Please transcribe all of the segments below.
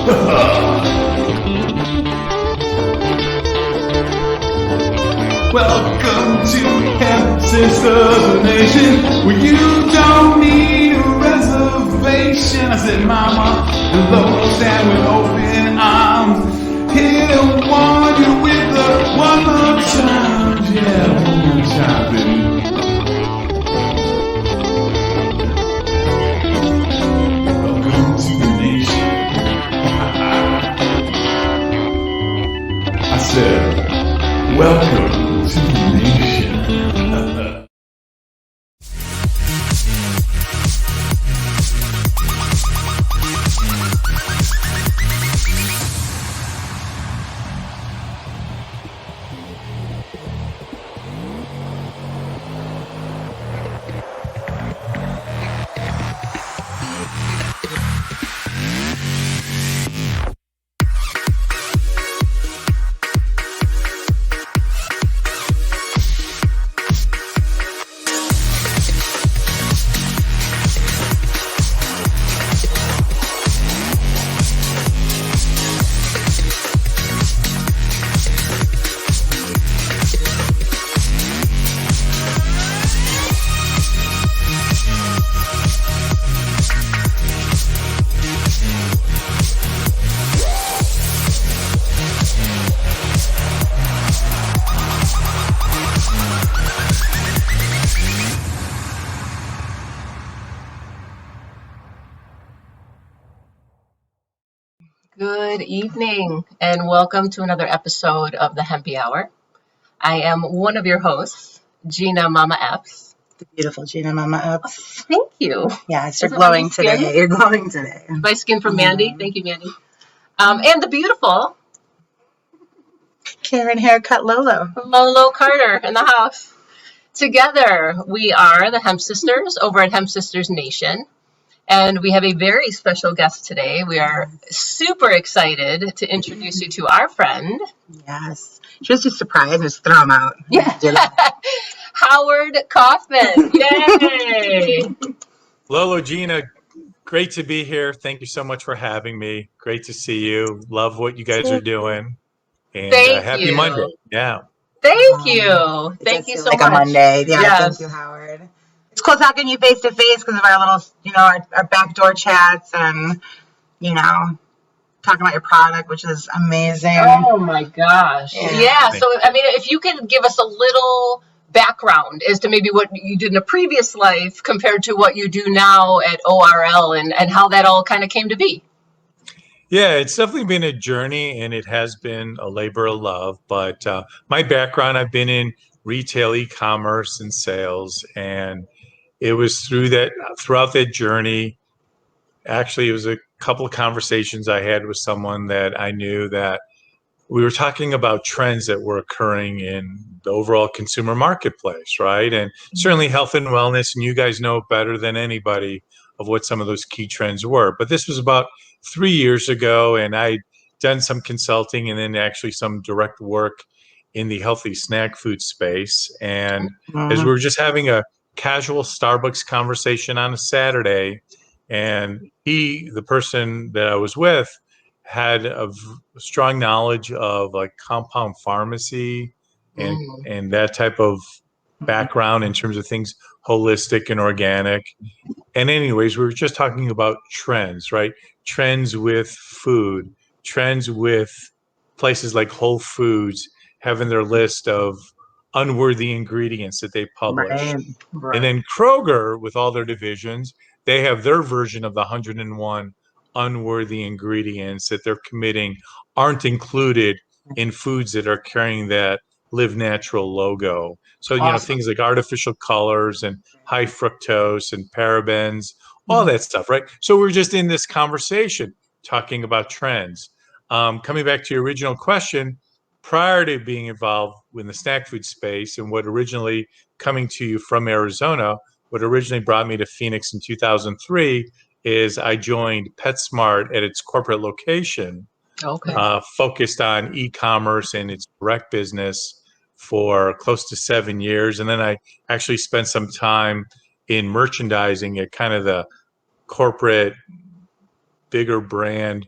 Welcome to Hemp Sisters Nation, where you don't need a reservation. I said, Mama, hello, stand with open arms. Here to warn you with a one more time. Yeah, one more time, baby. Welcome to the nation. I said, welcome to the nation. Good evening and welcome to another episode of the Hempy Hour. I am one of your hosts, Gina Mama Epps. The beautiful Gina Mama Epps. Thank you. Yes, you're glowing today. You're glowing today. My skin from Mandy. Thank you, Mandy. And the beautiful Karen Haircut Lolo. Lolo Carter in the house. Together, we are the Hemp Sisters over at Hemp Sisters Nation. And we have a very special guest today. We are super excited to introduce you to our friend. Yes. She was just surprised and just throw him out. Yeah. Howard Kaufman. Yay. Lolo, Gina, great to be here. Thank you so much for having me. Great to see you. Love what you guys are doing. And happy Monday. Yeah. Thank you. Thank you so much. Like a Monday. Yeah. Yes. Thank you, Howard. It's cool talking to you face to face because of our little, our backdoor chats and, talking about your product, which is amazing. Oh my gosh. Yeah. So, I mean, if you could give us a little background as to maybe what you did in a previous life compared to what you do now at ORL and how that all kind of came to be. Yeah, it's definitely been a journey and it has been a labor of love. But my background, I've been in retail, e-commerce, and sales, and it was throughout that journey. Actually, it was a couple of conversations I had with someone that I knew that we were talking about trends that were occurring in the overall consumer marketplace, right? And certainly health and wellness, and you guys know better than anybody of what some of those key trends were. But this was about 3 years ago, and I'd done some consulting and then actually some direct work in the healthy snack food space. And as we were just having a casual Starbucks conversation on a Saturday, and the person that I was with, had a strong knowledge of like compound pharmacy and that type of background in terms of things holistic and organic. And anyways, we were just talking about trends, right? Trends with food, trends with places like Whole Foods having their list of unworthy ingredients that they publish. Right. And then Kroger, with all their divisions, they have their version of the 101 unworthy ingredients that they're committing aren't included in foods that are carrying that Live Natural logo. So, things like artificial colors and high fructose and parabens, all that stuff, right? So we're just in this conversation talking about trends. Coming back to your original question, prior to being involved in the snack food space and what originally coming to you from Arizona, what originally brought me to Phoenix in 2003 is I joined PetSmart at its corporate location, focused on e-commerce and its direct business for close to 7 years. And then I actually spent some time in merchandising at kind of the corporate, bigger brand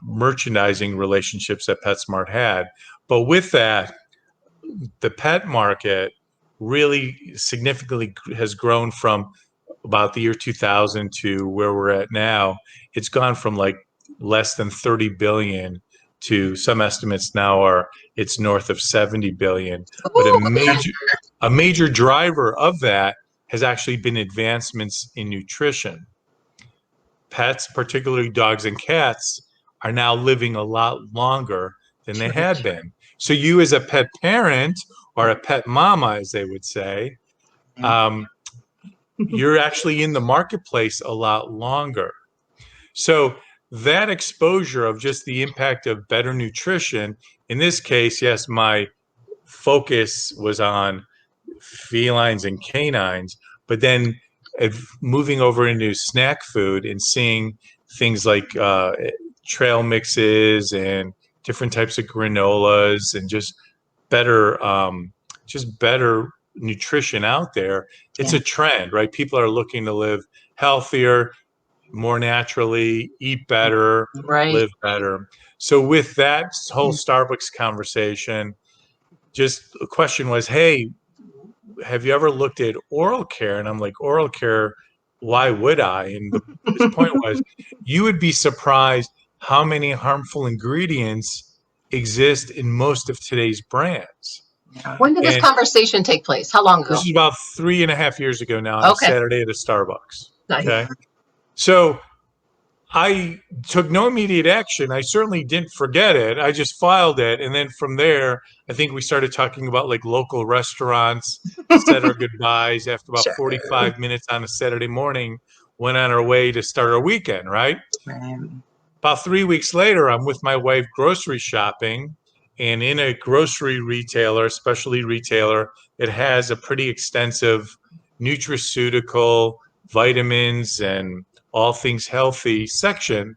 merchandising relationships that PetSmart had. But with that, the pet market really significantly has grown from about the year 2000 to where we're at now. It's gone from like less than 30 billion to some estimates now are it's north of 70 billion. But a major driver of that has actually been advancements in nutrition. Pets, particularly dogs and cats, are now living a lot longer than they had been. So you as a pet parent or a pet mama, as they would say, you're actually in the marketplace a lot longer. So that exposure of just the impact of better nutrition, in this case, yes, my focus was on felines and canines, but then moving over into snack food and seeing things like trail mixes and different types of granolas and just better nutrition out there. It's a trend, right? People are looking to live healthier, more naturally, eat better, live better. So with that whole Starbucks conversation, just the question was, hey, have you ever looked at oral care? And I'm like, oral care, why would I? And his point was, you would be surprised how many harmful ingredients exist in most of today's brands. When did this conversation take place? How long ago? This is about 3.5 years ago now on a Saturday at a Starbucks. Nice. Okay. So I took no immediate action. I certainly didn't forget it. I just filed it. And then from there, I think we started talking about like local restaurants, said our goodbyes after about 45 minutes on a Saturday morning, went on our way to start our weekend, right? About 3 weeks later, I'm with my wife grocery shopping, and in a grocery retailer, specialty retailer, it has a pretty extensive nutraceutical, vitamins, and all things healthy section.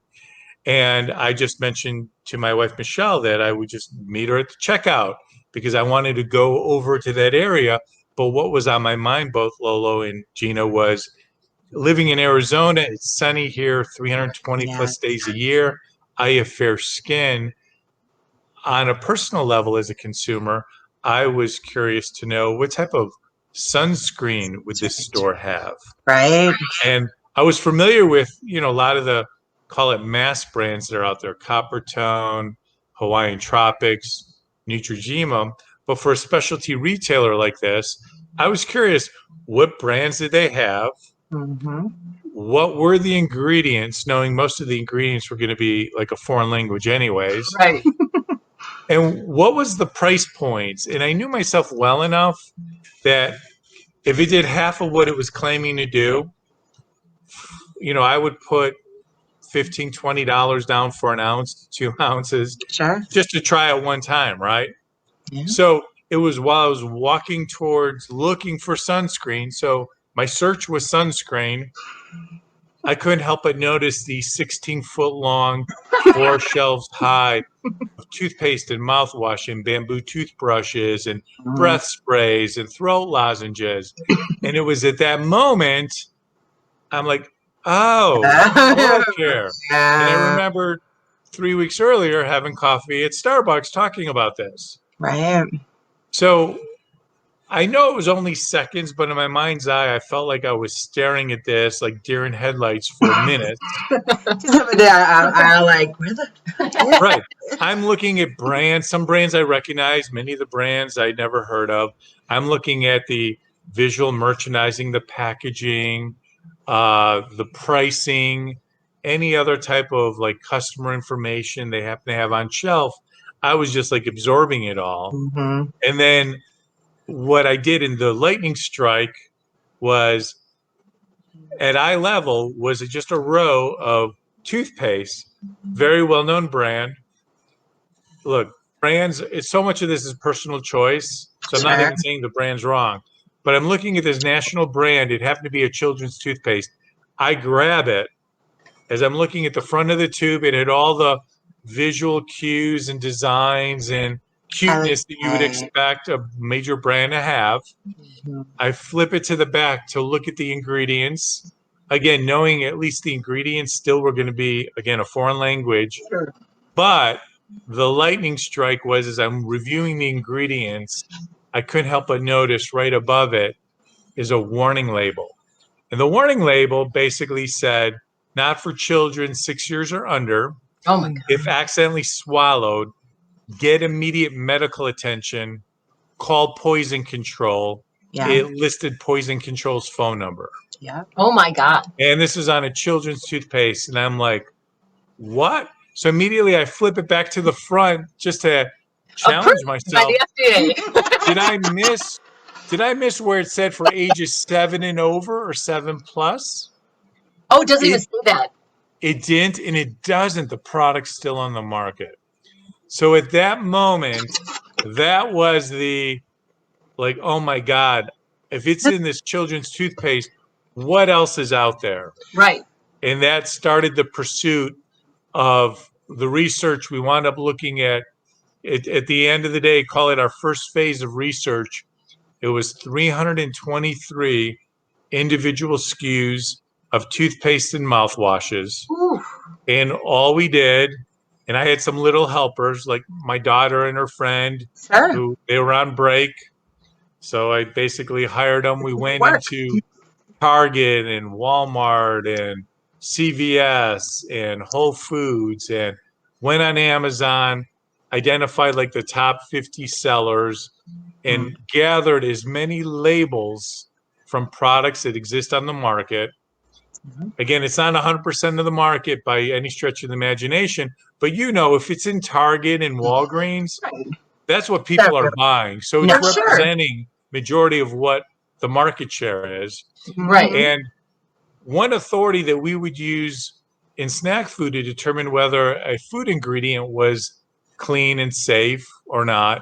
And I just mentioned to my wife, Michelle, that I would just meet her at the checkout because I wanted to go over to that area. But what was on my mind, both Lolo and Gina, was living in Arizona. It's sunny here, 320 plus days a year. I have fair skin. On a personal level as a consumer, I was curious to know what type of sunscreen would this store have? Right. And I was familiar with, a lot of the, call it mass brands that are out there, Coppertone, Hawaiian Tropics, Neutrogena. But for a specialty retailer like this, I was curious, what brands did they have? What were the ingredients, knowing most of the ingredients were going to be like a foreign language anyways? Right. And what was the price points? And I knew myself well enough that if it did half of what it was claiming to do, I would put $15, $20 down for an ounce, 2 ounces, just to try it one time, right? So it was while I was walking towards looking for sunscreen. So my search was sunscreen. I couldn't help but notice the 16-foot long, 4 shelves high of toothpaste and mouthwash and bamboo toothbrushes and breath sprays and throat lozenges. And it was at that moment, I'm like, oh, oral care. And I remember 3 weeks earlier having coffee at Starbucks talking about this. Right. So I know it was only seconds, but in my mind's eye, I felt like I was staring at this like deer in headlights for minutes. I like, where the? Right. I'm looking at brands. Some brands I recognize, many of the brands I never heard of. I'm looking at the visual merchandising, the packaging, the pricing, any other type of like customer information they happen to have on shelf. I was just like absorbing it all. And then what I did in the lightning strike was at eye level was just a row of toothpaste, very well-known brand. Look, brands, so much of this is personal choice. So I'm not even saying the brand's wrong, but I'm looking at this national brand. It happened to be a children's toothpaste. I grab it as I'm looking at the front of the tube. It had all the visual cues and designs and cuteness that you would expect a major brand to have. I flip it to the back to look at the ingredients. again, knowing at least the ingredients still were going to be, again, a foreign language. Sure. But the lightning strike was, as I'm reviewing the ingredients, I couldn't help but notice right above it is a warning label. And the warning label basically said, not for children 6 years or under. Oh my God. If accidentally swallowed, get immediate medical attention, call Poison Control. Yeah. It listed Poison Control's phone number. Yeah. Oh my God. And this is on a children's toothpaste. And I'm like, what? So immediately I flip it back to the front just to challenge Approved by myself. the FDA. Did I miss where it said for ages 7 and over or 7+? Oh, it doesn't even say that. It didn't, and it doesn't. The product's still on the market. So at that moment, that was the, like, oh my God, if it's in this children's toothpaste, what else is out there? Right. And that started the pursuit of the research. We wound up looking at it at the end of the day, call it our first phase of research. It was 323 individual SKUs of toothpaste and mouthwashes. Ooh. And all we did, and I had some little helpers like my daughter and her friend, Sure. who they were on break. So I basically hired them. We went into Target and Walmart and CVS and Whole Foods and went on Amazon, identified like the top 50 sellers and gathered as many labels from products that exist on the market. Again, it's not 100% of the market by any stretch of the imagination, but if it's in Target and Walgreens, that's what people are buying. So it's representing majority of what the market share is. Right. And one authority that we would use in snack food to determine whether a food ingredient was clean and safe or not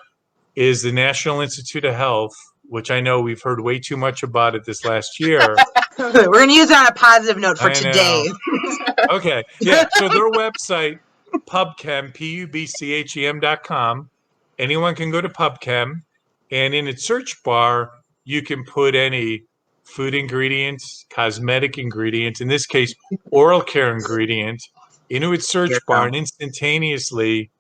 is the National Institute of Health, which I know we've heard way too much about it this last year. We're going to use it on a positive note for today. Okay. Yeah. So their website, PubChem, PUBCHEM.com. Anyone can go to PubChem, and in its search bar, you can put any food ingredients, cosmetic ingredients, in this case, oral care ingredient, into its search bar, and instantaneously,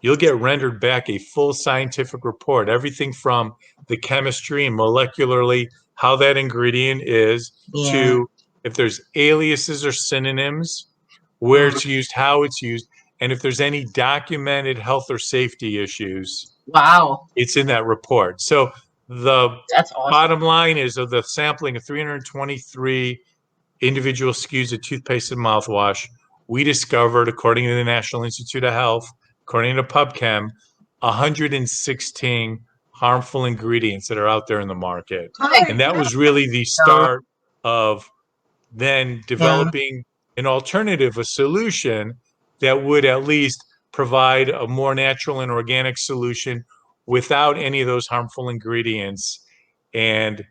you'll get rendered back a full scientific report, everything from the chemistry and molecularly how that ingredient is to if there's aliases or synonyms, where it's used, how it's used, and if there's any documented health or safety issues. Wow. It's in that report. So that's awesome. Bottom line is, of the sampling of 323 individual SKUs of toothpaste and mouthwash, we discovered, according to the National Institute of Health, according to PubChem, 116 harmful ingredients that are out there in the market. And that was really the start of then developing an alternative, a solution that would at least provide a more natural and organic solution without any of those harmful ingredients. And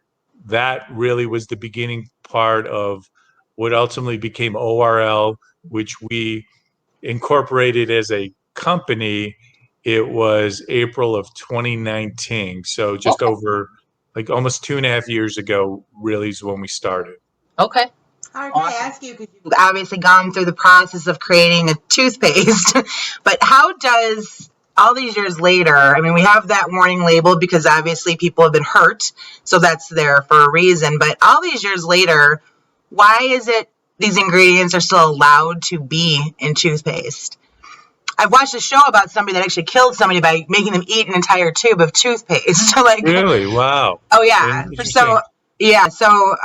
that really was the beginning part of what ultimately became ORL, which we incorporated as a company. It was April of 2019. So just over like almost 2.5 years ago, really, is when we started. Okay. Howard, can I ask you, because you've obviously gone through the process of creating a toothpaste, but how does all these years later, I mean, we have that warning label because obviously people have been hurt, so that's there for a reason, but all these years later, why is it these ingredients are still allowed to be in toothpaste? I've watched a show about somebody that actually killed somebody by making them eat an entire tube of toothpaste. Like, really? Wow. Oh, yeah. So,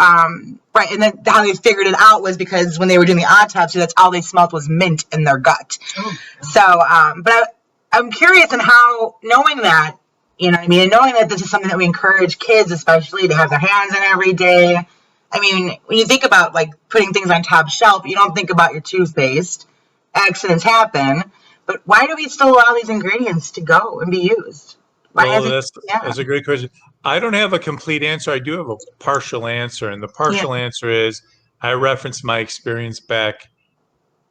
right. And then how they figured it out was because when they were doing the autopsy, that's all they smelled was mint in their gut. Oh. So, but I'm curious in how, knowing that, you know what I mean, and knowing that this is something that we encourage kids, especially, to have their hands in every day. I mean, when you think about like putting things on top shelf, you don't think about your toothpaste. Accidents happen. But why do we still allow these ingredients to go and be used? That's a great question. I don't have a complete answer. I do have a partial answer. And the partial answer is I referenced my experience back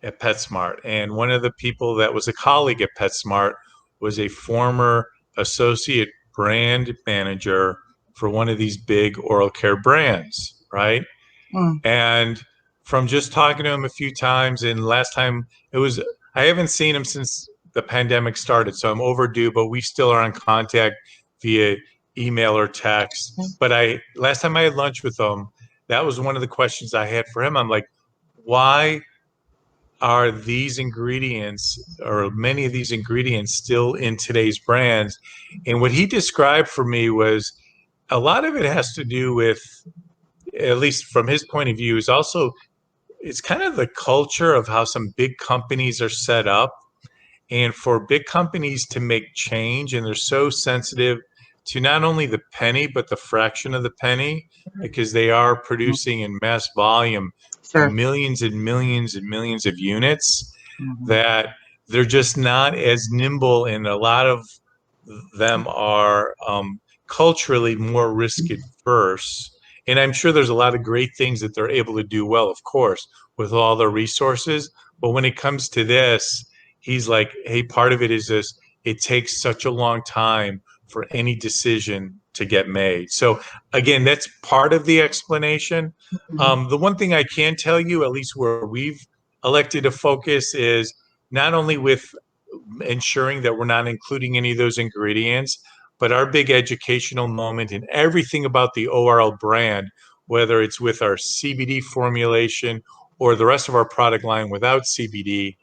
at PetSmart. And one of the people that was a colleague at PetSmart was a former associate brand manager for one of these big oral care brands, right? And from just talking to him a few times, and last time I haven't seen him since the pandemic started, so I'm overdue, but we still are in contact via email or text. But last time I had lunch with him, that was one of the questions I had for him. I'm like, why are these ingredients, or many of these ingredients, still in today's brands? And what he described for me was a lot of it has to do with, at least from his point of view, is also it's kind of the culture of how some big companies are set up. And for big companies to make change, and they're so sensitive to not only the penny, but the fraction of the penny, because they are producing in mass volume Sure. millions and millions and millions of units, Mhm. that they're just not as nimble, and a lot of them are culturally more risk adverse. And I'm sure there's a lot of great things that they're able to do well, of course, with all their resources. But when it comes to this, he's like, hey, part of it is this, it takes such a long time for any decision to get made. So again, that's part of the explanation. The one thing I can tell you, at least where we've elected to focus, is not only with ensuring that we're not including any of those ingredients, but our big educational moment in everything about the ORL brand, whether it's with our CBD formulation or the rest of our product line without CBD,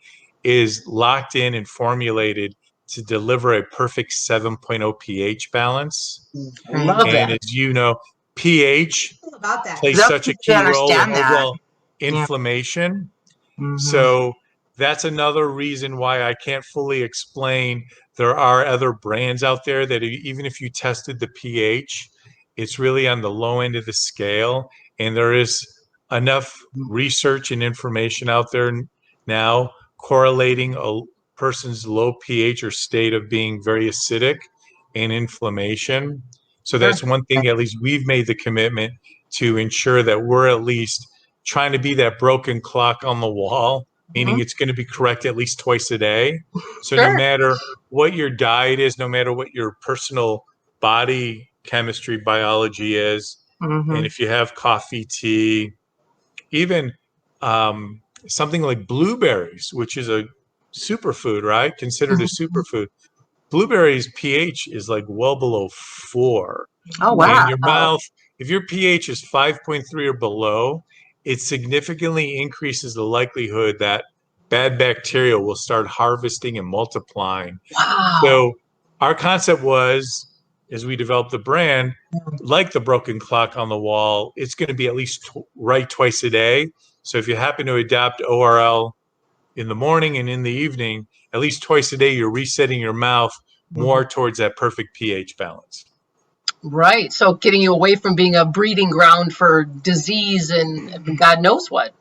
is locked in and formulated to deliver a perfect 7.0 pH balance. Love And that. as you know, pH About that. plays such a key role in Understand that. overall Yeah. inflammation. Mhm. So that's another reason why I can't fully explain. There are other brands out there that even if you tested the pH, it's really on the low end of the scale. And there is enough research and information out there now correlating a person's low pH or state of being very acidic and inflammation. So that's one thing, at least we've made the commitment to ensure that we're at least trying to be that broken clock on the wall, meaning it's going to be correct at least twice a day. So no Sure. matter what your diet is, no matter what your personal body chemistry, biology is, and if you have coffee, tea, even something like blueberries, which is a superfood, right? Considered a superfood. Blueberries pH is like well below 4. Oh, And wow. your mouth, if your pH is 5.3 or below, it significantly increases the likelihood that bad bacteria will start harvesting and multiplying. Wow. So our concept was, as we developed the brand, like the broken clock on the wall, it's going to be at least right twice a day. So if you happen to adopt ORL in the morning and in the evening, at least twice a day, you're resetting your mouth more towards that perfect pH balance. Right. So getting you away from being a breeding ground for disease and God knows what.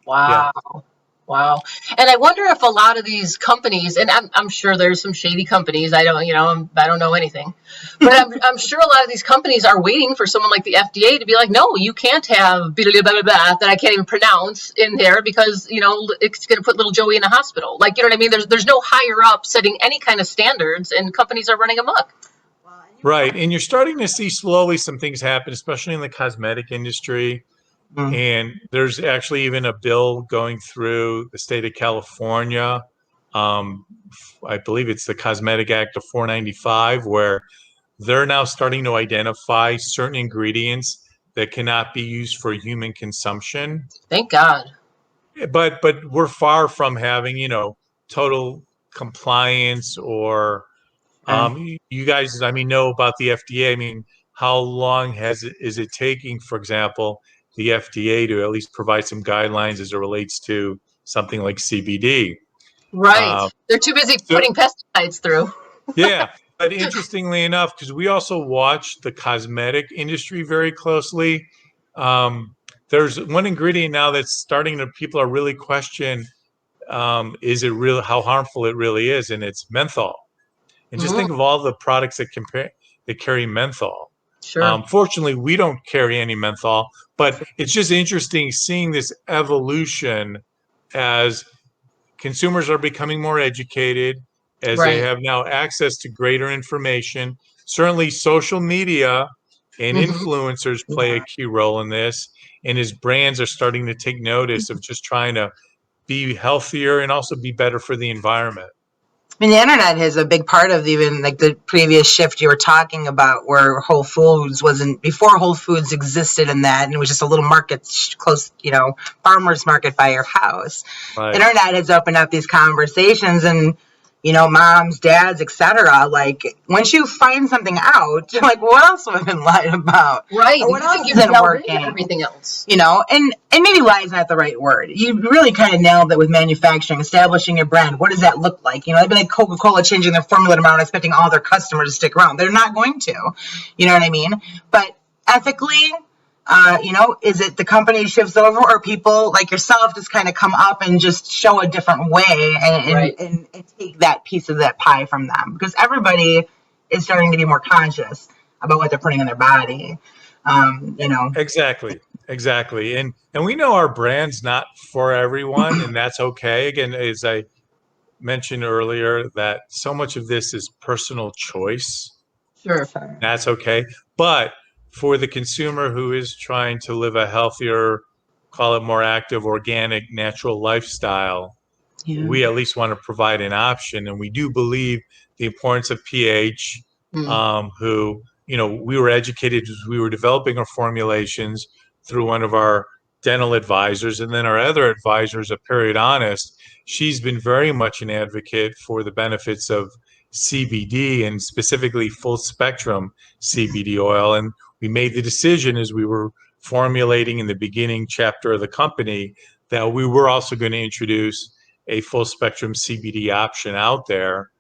Wow. Yeah. Wow. And I wonder if a lot of these companies, and I'm sure there's some shady companies. I don't know anything, but I'm sure a lot of these companies are waiting for someone like the FDA to be like, no, you can't have blah, blah, blah, blah, that I can't even pronounce in there because, it's going to put little Joey in a hospital. Like, you know what I mean? There's no higher up setting any kind of standards, and companies are running amok. Right. And you're starting to see slowly some things happen, especially in the cosmetic industry. And there's actually even a bill going through the state of California. I believe it's the Cosmetic Act of 495, where they're now starting to identify certain ingredients that cannot be used for human consumption. Thank God. But we're far from having, total compliance or you guys, know about the FDA. I mean, how long is it taking, for example, the FDA to at least provide some guidelines as it relates to something like CBD? Right. They're too busy putting pesticides through. Yeah. But interestingly enough, because we also watch the cosmetic industry very closely, there's one ingredient now that's starting to, people are really question, is it real, how harmful it really is, and it's menthol. And just think of all the products that carry menthol. Sure. Fortunately, we don't carry any menthol, but it's just interesting seeing this evolution as consumers are becoming more educated, as they Right. have now access to greater information. Certainly, social media And influencers play a key role in this. And as brands are starting to take notice of just trying to be healthier and also be better for the environment. I mean, the internet is a big part of even like the previous shift you were talking about, where Whole Foods wasn't, before Whole Foods existed in that, and it was just a little market close, farmer's market by your house. Right. The internet has opened up these conversations, and moms, dads, etc. Like, once you find something out, you're like, what else have I been lied about? Right. Or what You else think you've isn't delved into working? everything else. And maybe lie is not the right word. You really kind of nailed it with manufacturing, establishing your brand. What does that look like? They've been like Coca-Cola changing their formula tomorrow and expecting all their customers to stick around. They're not going to. You know what I mean? But ethically, is it the company shifts over, or people like yourself just kind of come up and just show a different way and take that piece of that pie from them? Because everybody is starting to be more conscious about what they're putting in their body. Exactly. And we know our brand's not for everyone, and that's okay. Again, as I mentioned earlier, that so much of this is personal choice. Sure. That's okay. But for the consumer who is trying to live a healthier, call it more active, organic, natural lifestyle, we at least want to provide an option. And we do believe the importance of pH, who, we were educated as we were developing our formulations through one of our dental advisors. And then our other advisor is a periodontist. She's been very much an advocate for the benefits of CBD, and specifically full spectrum CBD oil. And we made the decision as we were formulating in the beginning chapter of the company that we were also going to introduce a full spectrum CBD option out there.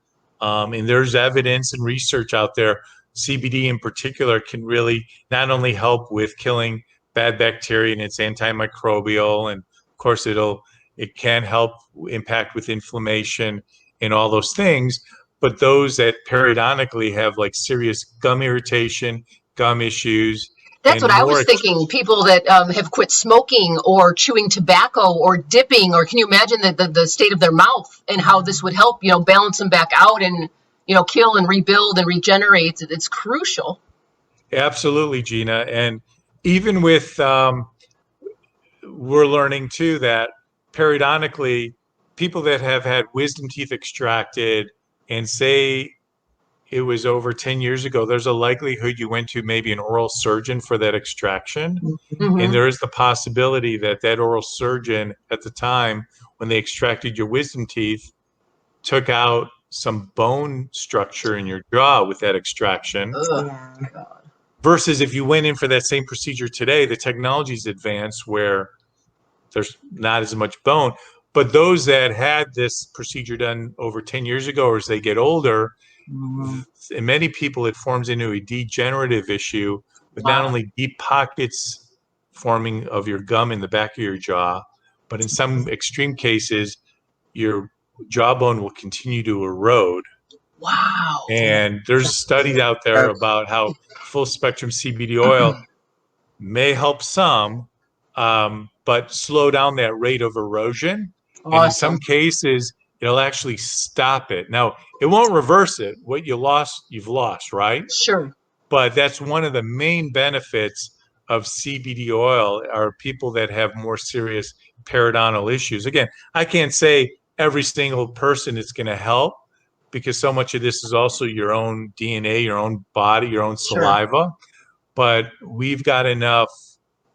And there's evidence and research out there. CBD in particular can really not only help with killing bad bacteria, and it's antimicrobial, and of course it can help impact with inflammation and all those things. But those that periodontically have like serious gum irritation, gum issues. That's what I was thinking. People that have quit smoking or chewing tobacco or dipping, or can you imagine the state of their mouth and how this would help, balance them back out and, kill and rebuild and regenerate. It's crucial. Absolutely, Gina. And even with, we're learning too that periodontically, people that have had wisdom teeth extracted, and say it was over 10 years ago, there's a likelihood you went to maybe an oral surgeon for that extraction. And there is the possibility that oral surgeon at the time, when they extracted your wisdom teeth, took out some bone structure in your jaw with that extraction. Versus if you went in for that same procedure today, the technology's advanced where there's not as much bone. But those that had this procedure done over 10 years ago, or as they get older, in many people, it forms into a degenerative issue with not only deep pockets forming of your gum in the back of your jaw, but in some extreme cases, your jawbone will continue to erode. Wow. And there's studies out there about how full spectrum CBD oil may help some, but slow down that rate of erosion. Awesome. And in some cases, it'll actually stop it. Now, it won't reverse it. What you lost, you've lost, right? Sure. But that's one of the main benefits of CBD oil are people that have more serious periodontal issues. Again, I can't say every single person it's going to help, because so much of this is also your own DNA, your own body, your own saliva. But we've got enough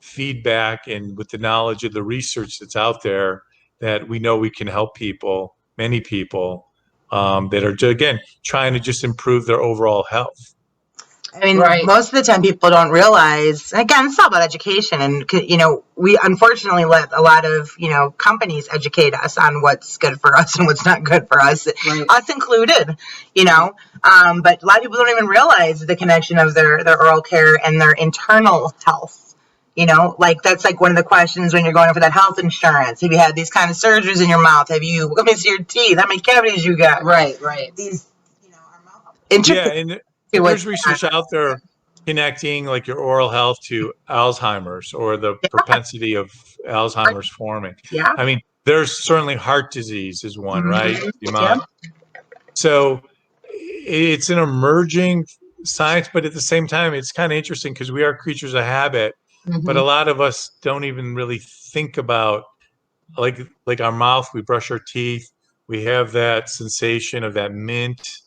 feedback, and with the knowledge of the research that's out there, that we know we can help people, many people, that are, again, trying to just improve their overall health. I mean, most of the time people don't realize, again, it's all about education. And, we unfortunately let a lot of, companies educate us on what's good for us and what's not good for us, us included, but a lot of people don't even realize the connection of their oral care and their internal health. That's like one of the questions when you're going for that health insurance. Have you had these kind of surgeries in your mouth? Have you, let me see your teeth, how many cavities you got? Right. These, our mouth. Yeah, and there's research out there connecting like your oral health to Alzheimer's, or the propensity of Alzheimer's forming. Yeah. I mean, there's certainly heart disease is one, right? So it's an emerging science, but at the same time, it's kind of interesting because we are creatures of habit, but a lot of us don't even really think about like our mouth, we brush our teeth, we have that sensation of that mint,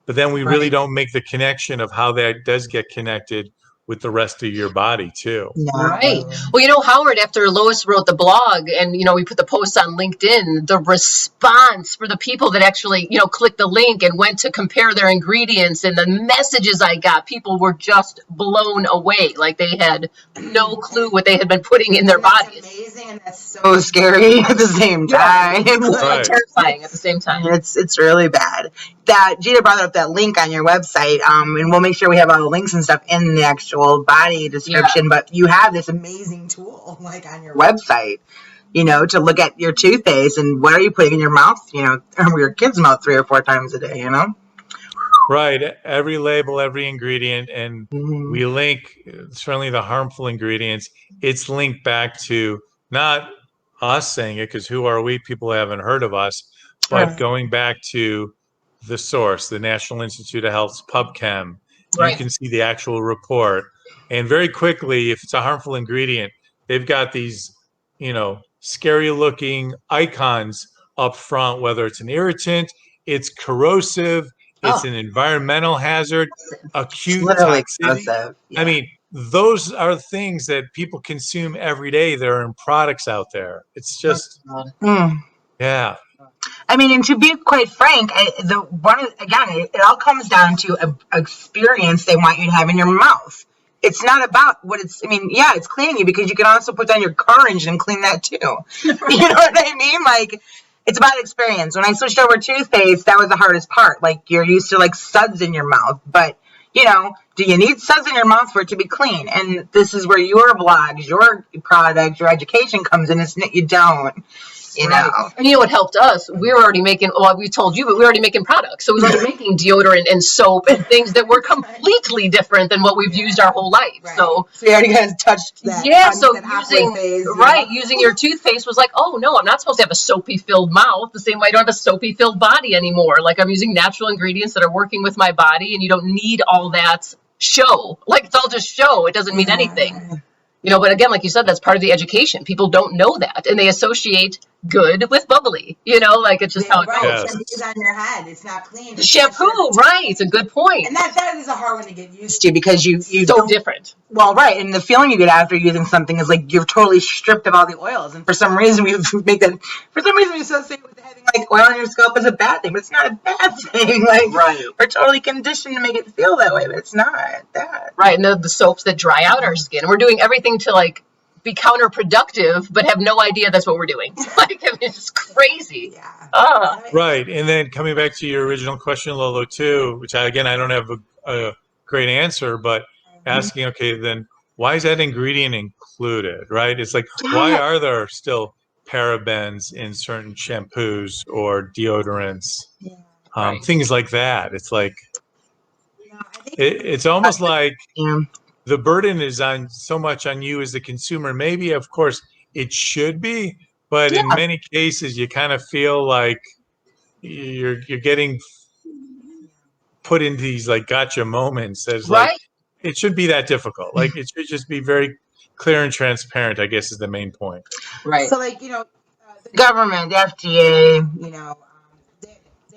but then we really Right. don't make the connection of how that does get connected with the rest of your body too. No. Right. Well, you know, Howard, after Lois wrote the blog and, you know, we put the posts on LinkedIn, the response for the people that actually, you know, clicked the link and went to compare their ingredients and the messages I got, people were just blown away. Like they had no clue what they had been putting in their That's bodies. amazing, and that's so scary at the same time. Right. Terrifying at the same time. It's really bad. That Gina brought up that link on your website, and we'll make sure we have all the links and stuff in the actual body description. But you have this amazing tool, like on your website, you know, to look at your toothpaste and what are you putting in your mouth, you know, or your kid's mouth 3 or 4 times a day, you know. Right. Every label, every ingredient, and we link certainly the harmful ingredients. It's linked back to not us saying it, because who are we? People haven't heard of us, but going back to the source, the National Institute of Health's PubChem. You can see the actual report. And very quickly, if it's a harmful ingredient, they've got these, you know, scary looking icons up front, whether it's an irritant, it's corrosive, it's an environmental hazard, acute Literally toxicity. explosive. I mean, those are things that people consume every day. They're in products out there. It's just, yeah. I mean, and to be quite frank, it all comes down to a experience they want you to have in your mouth. It's not about what it's. I mean, yeah, it's cleaning you because you can also put down your car engine and clean that too. You know what I mean? Like, it's about experience. When I switched over to toothpaste, that was the hardest part. Like, you're used to like suds in your mouth, but you know, do you need suds in your mouth for it to be clean? And this is where your blogs, your product, your education comes in. It's that you don't. You know, and you know what helped us? We were already making, well, we told you, but we were already making products. So we were making deodorant and soap and things that were completely different than what we've used our whole life. Right. So you already guys touched that. Yeah, so that halfway phase, using your toothpaste was like, oh no, I'm not supposed to have a soapy filled mouth the same way I don't have a soapy filled body anymore. Like I'm using natural ingredients that are working with my body, and you don't need all that show. Like it's all just show. It doesn't mean anything. You know, but again, like you said, that's part of the education. People don't know that, and they associate good with bubbly. You know, like it's just how it goes. Yes. Shampoo's on your head. It's not clean. The shampoo, right? It's a good point. And that is a hard one to get used to because you so don't, different. Well, right, and the feeling you get after using something is like you're totally stripped of all the oils, and for some reason we associate with having like oil on your scalp as a bad thing, but it's not a bad thing. Like we're totally conditioned to make it feel that way, but it's not that. Right, and the soaps that dry out our skin. We're doing everything to like be counterproductive, but have no idea that's what we're doing. Like I mean, it's just crazy. Yeah. Right. And then coming back to your original question, Lolo, too, which I don't have a great answer, but asking, okay, then why is that ingredient included? Right. It's like, why are there still parabens in certain shampoos or deodorants? Things like that. It's like, it's almost like the burden is on so much on you as the consumer. Maybe, of course, it should be, but in many cases, you kind of feel like you're getting put into these like gotcha moments. There's like it should be that difficult. Like it should just be very clear and transparent, I guess, is the main point. Right. So, like, you know, the government, the FDA, you know, they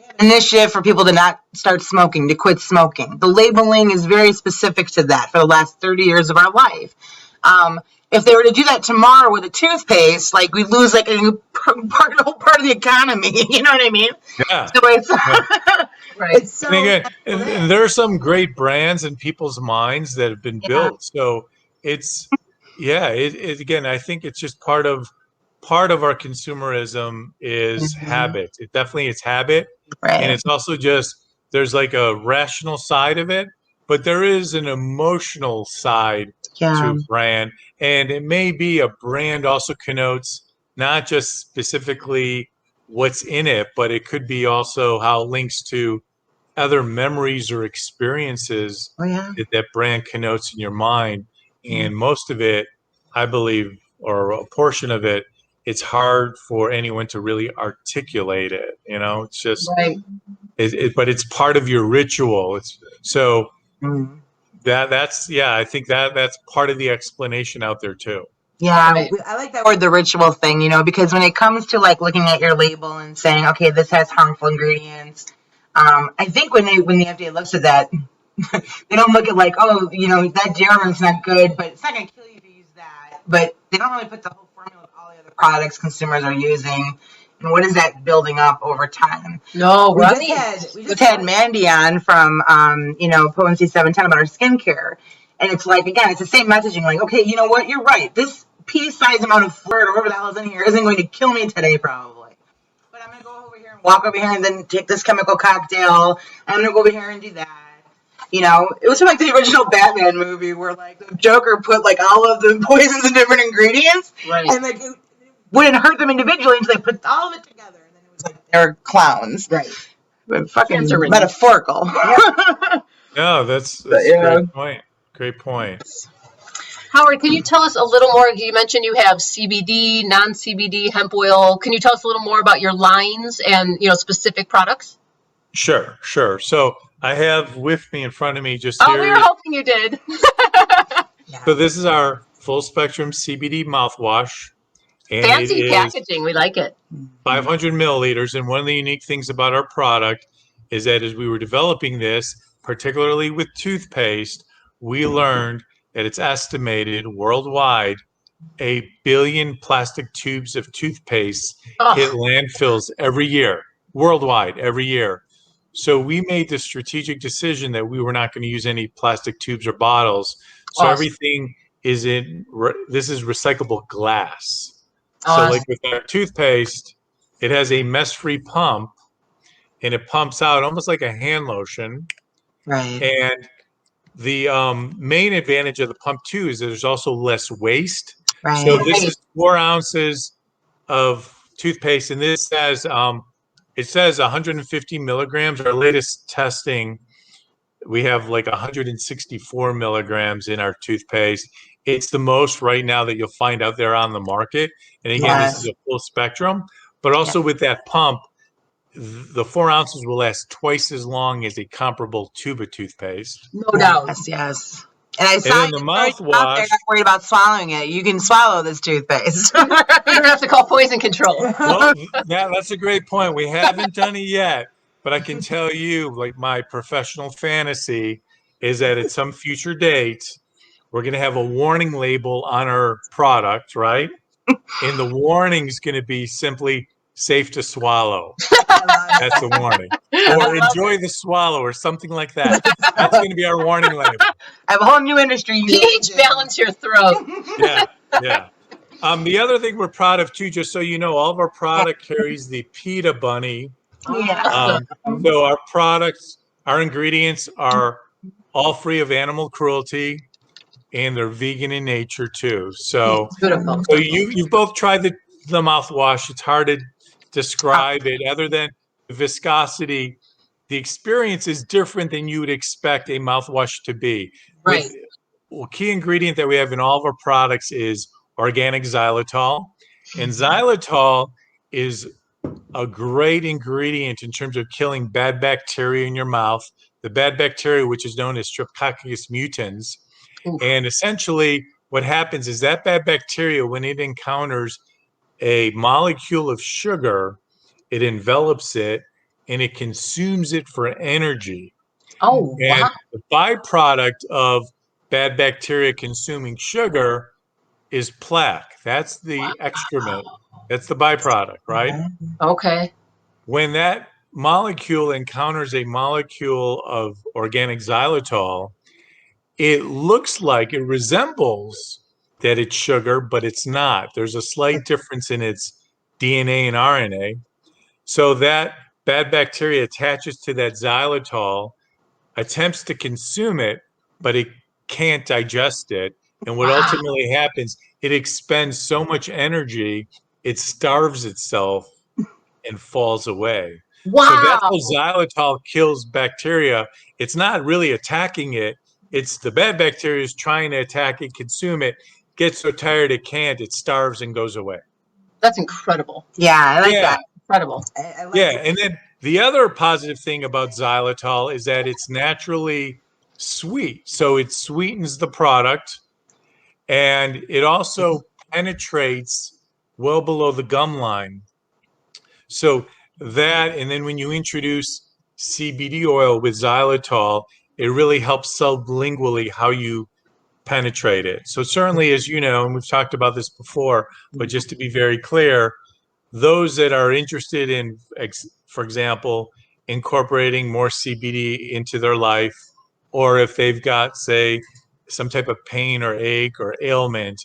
have an initiative for people to not start smoking, to quit smoking. The labeling is very specific to that for the last 30 years of our life. If they were to do that tomorrow with a toothpaste, like we lose like a whole part of the economy. You know what I mean? Yeah. So it's it's so. And again, and there are some great brands in people's minds that have been built. So it's it again, I think it's just part of our consumerism is habit. It definitely is habit, and it's also just there's like a rational side of it, but there is an emotional side to a brand. And it may be a brand also connotes not just specifically what's in it, but it could be also how it links to other memories or experiences that brand connotes in your mind. And most of it, I believe, or a portion of it, it's hard for anyone to really articulate it. You know, it's just, but it's part of your ritual. It's so Mm. That's yeah, I think that's part of the explanation out there too. Yeah, Right. I like that word, the ritual thing, because when it comes to like looking at your label and saying, okay, this has harmful ingredients, I think when the FDA looks at that, they don't look at like, oh, that deodorant's not good, but it's not going to kill you if you use that. But they don't really put the whole formula of all the other products consumers are using, and what is that building up over time. No, We right. just had Mandy on from Potency 710 about our skincare. And it's like, again, it's the same messaging. Like, okay, you know what? You're right. This pea-sized amount of fluid or whatever the hell is in here isn't going to kill me today, probably. But I'm going to go over here and walk over here and then take this chemical cocktail. And I'm going to go over here and do that. It was like the original Batman movie where like the Joker put like all of the poisons in different ingredients. Right. And like it wouldn't hurt them individually until they put all of it together. And then it was like they're clowns. Right. But fucking Cancer metaphorical. No, that's a great point. Great point. Howard, can you tell us a little more? You mentioned you have CBD, non-CBD hemp oil. Can you tell us a little more about your lines and specific products? Sure. So I have with me in front of me just Oh, here. we were hoping you did. So this is our full spectrum CBD mouthwash. And Fancy it is packaging. We like it. 500 milliliters. And one of the unique things about our product is that as we were developing this, particularly with toothpaste, we learned that it's estimated worldwide 1 billion plastic tubes of toothpaste hit landfills every year, worldwide, every year. So we made the strategic decision that we were not going to use any plastic tubes or bottles. So everything is this is recyclable glass. So like with our toothpaste, it has a mess-free pump, and it pumps out almost like a hand lotion. Right. And the main advantage of the pump too is that there's also less waste. Right. So this is 4 ounces of toothpaste, and this says it says 150 milligrams. Our latest testing, we have like 164 milligrams in our toothpaste. It's the most right now that you'll find out there on the market. And again, this is a full spectrum, but also with that pump, the 4 ounces will last twice as long as a comparable tube of toothpaste. No doubt. Yes. And I saw the mouthwash. They're not worried about swallowing it. You can swallow this toothpaste. You don't have to call poison control. Well, that's a great point. We haven't done it yet, but I can tell you, like my professional fantasy is that at some future date, we're going to have a warning label on our product, right? And the warning is going to be simply safe to swallow. That's the warning. Or enjoy the swallow or something like that. That's going to be our warning label. I have a whole new industry. pH balance your throat. Yeah. The other thing we're proud of too, just so you know, all of our product carries the PETA bunny. So our products, our ingredients are all free of animal cruelty, and they're vegan in nature too. So, beautiful. So you've both tried the mouthwash. It's hard to describe it other than the viscosity. The experience is different than you would expect a mouthwash to be. Right. Key ingredient that we have in all of our products is organic xylitol. And xylitol is a great ingredient in terms of killing bad bacteria in your mouth, the bad bacteria, which is known as Streptococcus mutans. And essentially what happens is that bad bacteria, when it encounters a molecule of sugar, it envelops it and it consumes it for energy. Oh, and the byproduct of bad bacteria consuming sugar is plaque. That's the excrement. That's the byproduct, right? Okay. When that molecule encounters a molecule of organic xylitol, it looks like, it resembles that it's sugar, but it's not. There's a slight difference in its DNA and RNA. So that bad bacteria attaches to that xylitol, attempts to consume it, but it can't digest it. And what ultimately happens, it expends so much energy, it starves itself and falls away. Wow. So that's how xylitol kills bacteria. It's not really attacking it. It's the bad bacteria is trying to attack it, consume it, gets so tired it can't, it starves and goes away. That's incredible. Yeah, I like that. Incredible. And then the other positive thing about xylitol is that it's naturally sweet. So it sweetens the product, and it also penetrates well below the gum line. So that, and then when you introduce CBD oil with xylitol, it really helps sublingually how you penetrate it. So certainly, as you know, and we've talked about this before, but just to be very clear, those that are interested in, for example, incorporating more CBD into their life, or if they've got, say, some type of pain or ache or ailment,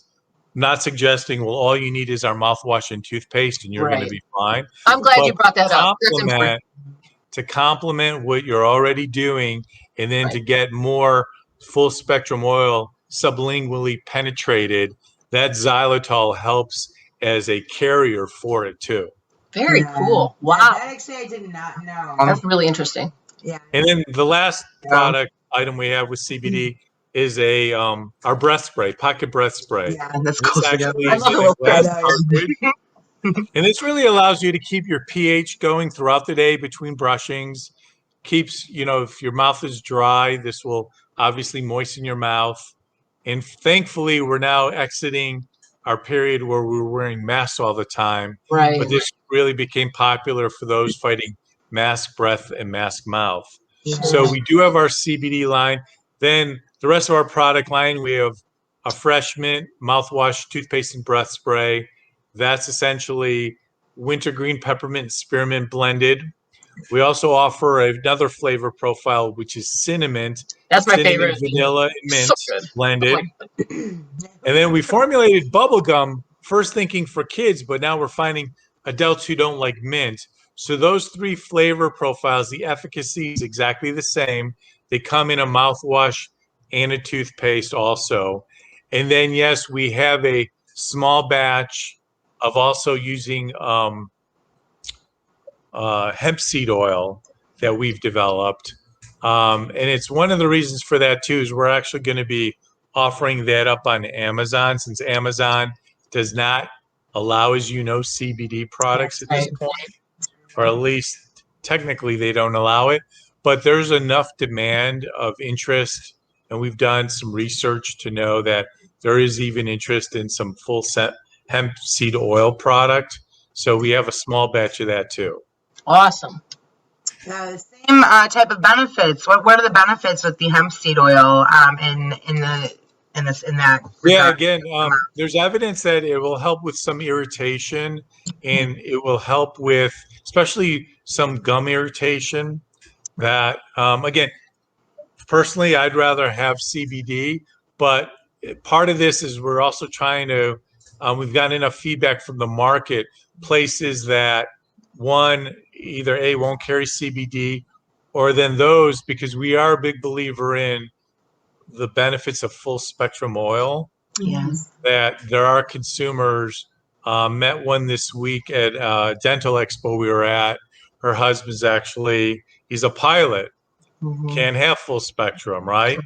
not suggesting, well, all you need is our mouthwash and toothpaste and you're going to Right. be fine. I'm glad But you brought that up. That's important. to complement what you're already doing, and then to Right. get more full spectrum oil sublingually penetrated, that xylitol helps as a carrier for it too. Very cool. Wow. That actually I did not know. That's really interesting. Yeah. And then the last product item we have with CBD is a our breath spray, pocket breath spray. Yeah, that's This cool. actually I is love in a a little glass breath. cartridge. And this really allows you to keep your pH going throughout the day between brushings. Keeps, if your mouth is dry, this will obviously moisten your mouth. And thankfully, we're now exiting our period where we were wearing masks all the time. Right. But this really became popular for those fighting mask breath and mask mouth. So we do have our CBD line. Then the rest of our product line, we have a fresh mint mouthwash, toothpaste, and breath spray. That's essentially wintergreen, peppermint, and spearmint blended. We also offer another flavor profile, which is cinnamon. That's my Cinnamon, favorite. vanilla, and mint So good. blended. Oh And then we formulated bubble gum, first thinking for kids, but now we're finding adults who don't like mint. So those three flavor profiles, the efficacy is exactly the same. They come in a mouthwash and a toothpaste also. And then, yes, we have a small batch of also using hemp seed oil that we've developed. And it's one of the reasons for that too, is we're actually going to be offering that up on Amazon, since Amazon does not allow, as you know, CBD products at this point, or at least technically they don't allow it. But there's enough demand of interest, and we've done some research to know that there is even interest in some full set hemp seed oil product. So we have a small batch of that too. Awesome. Same type of benefits. What are the benefits with the hemp seed oil in that regard? Yeah, again, there's evidence that it will help with some irritation, and it will help with especially some gum irritation. That again, personally, I'd rather have CBD, but part of this is we're also trying to. We've gotten enough feedback from the market, places that one either A, won't carry CBD, or then those, because we are a big believer in the benefits of full spectrum oil. Yes. That there are consumers. Met one this week at Dental Expo we were at. Her husband's actually, he's a pilot, can't have full spectrum, right?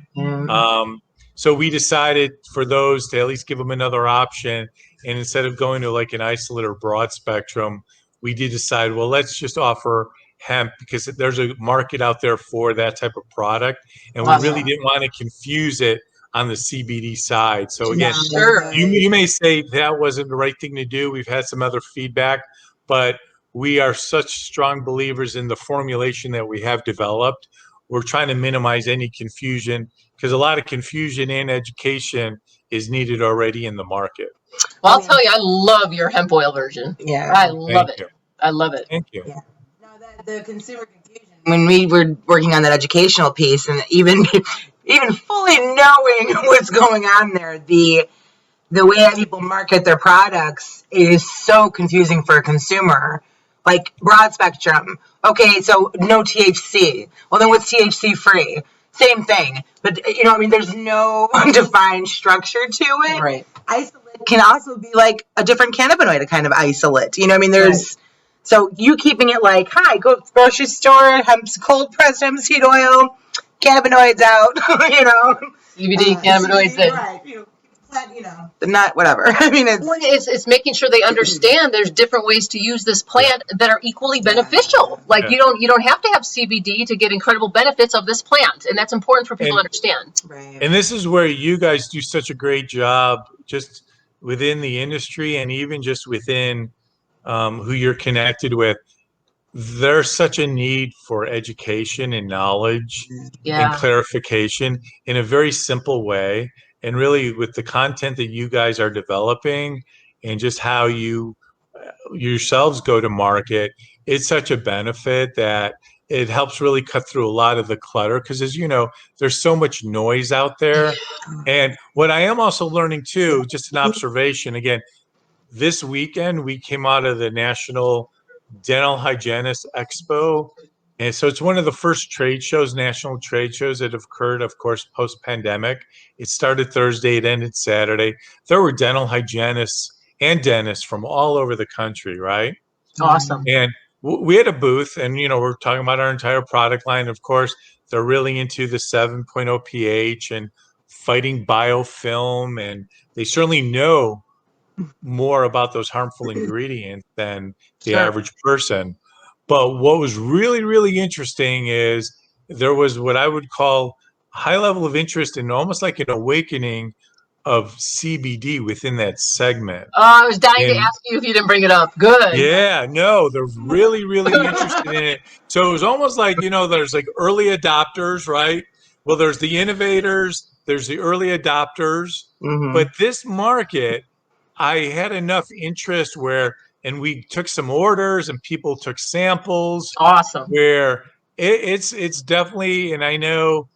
So we decided for those to at least give them another option. And instead of going to like an isolate or broad spectrum, we did decide, well, let's just offer hemp, because there's a market out there for that type of product. And we really didn't want to confuse it on the CBD side. So again, you may say that wasn't the right thing to do. We've had some other feedback, but we are such strong believers in the formulation that we have developed. We're trying to minimize any confusion, because a lot of confusion and education is needed already in the market. Well, I'll tell you, I love your hemp oil version. Yeah. I love Thank it. you. I love it. Thank you. Yeah. No, the consumer confusion. When we were working on that educational piece, and even fully knowing what's going on there, the way that people market their products is so confusing for a consumer. Like broad spectrum. Okay, so no THC. Well, then what's THC free? Same thing. But, there's no defined structure to it. Right. Isolate can also be like a different cannabinoid, a kind of isolate. There's... So you keeping it like, hi, go to the grocery store, cold pressed hemp seed oil, cannabinoids out, CBD, cannabinoids in. Right. not whatever. I mean, It's making sure they understand there's different ways to use this plant that are equally beneficial. Like you don't have to have CBD to get incredible benefits of this plant, and that's important for people to understand. right. And this is where you guys do such a great job, just within the industry and even just within who you're connected with. There's such a need for education and knowledge and clarification in a very simple way. And really, with the content that you guys are developing and just how you yourselves go to market, it's such a benefit that it helps really cut through a lot of the clutter. Because as you know, there's so much noise out there. And what I am also learning too, just an observation, again, this weekend we came out of the National Dental Hygienist Expo. And so it's one of the first trade shows, national trade shows that have occurred, of course, post-pandemic. It started Thursday, it ended Saturday. There were dental hygienists and dentists from all over the country, right? Awesome. And we had a booth, and we're talking about our entire product line. Of course, they're really into the 7.0 pH and fighting biofilm, and they certainly know more about those harmful ingredients than the average person. But what was really, really interesting is there was what I would call a high level of interest and almost like an awakening of CBD within that segment. I was dying to ask you if you didn't bring it up. Good. Yeah, no, they're really, really interested in it. So it was almost like, there's like early adopters, right? Well, there's the innovators, there's the early adopters, but this market, I had enough interest and we took some orders and people took samples. Awesome. Where it's definitely, and I know,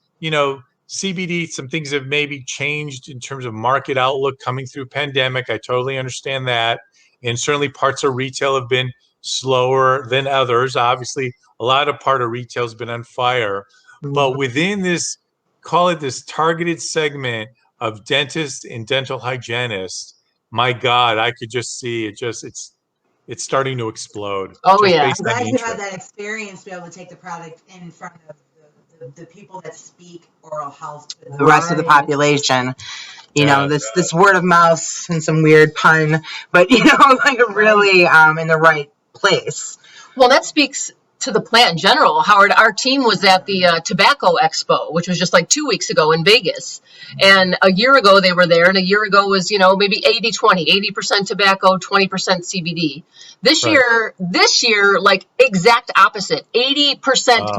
CBD, some things have maybe changed in terms of market outlook coming through pandemic. I totally understand that. And certainly parts of retail have been slower than others. Obviously, a lot of part of retail has been on fire. But within this, call it this targeted segment of dentists and dental hygienists, my God, I could just see it's starting to explode. Oh, yeah. I'm glad you had that experience to be able to take the product in front of the people that speak oral health to the rest of the population. This word of mouth and some weird pun, but like really in the right place. Well, that speaks to the plant in general. Howard, our team was at the Tobacco Expo, which was just like 2 weeks ago in Vegas. And a year ago they were there, and a year ago was, maybe 80-20, 80% tobacco, 20% CBD. This year, like exact opposite, 80%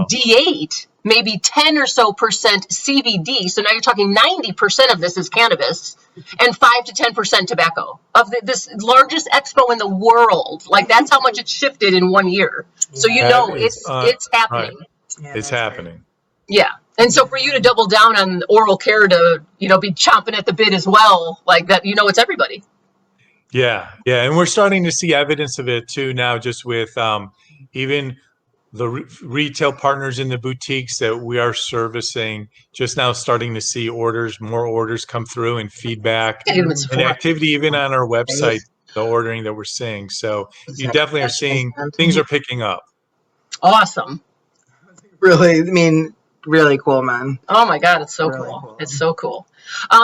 D8, maybe 10 or so percent CBD. So now you're talking 90% of this is cannabis and 5 to 10% tobacco of this largest expo in the world. Like that's how much it's shifted in 1 year. So it's happening. Yeah, it's happening. Right. Yeah. And so for you to double down on oral care to, be chomping at the bit as well, like that, it's everybody. Yeah. Yeah. And we're starting to see evidence of it too now, just with even the retail partners in the boutiques that we are servicing, just now starting to see more orders come through and feedback and activity even on our website, the ordering that we're seeing. So you definitely are seeing things are picking up. Awesome. Really, really cool, man. Oh my God, it's so really cool. It's so cool.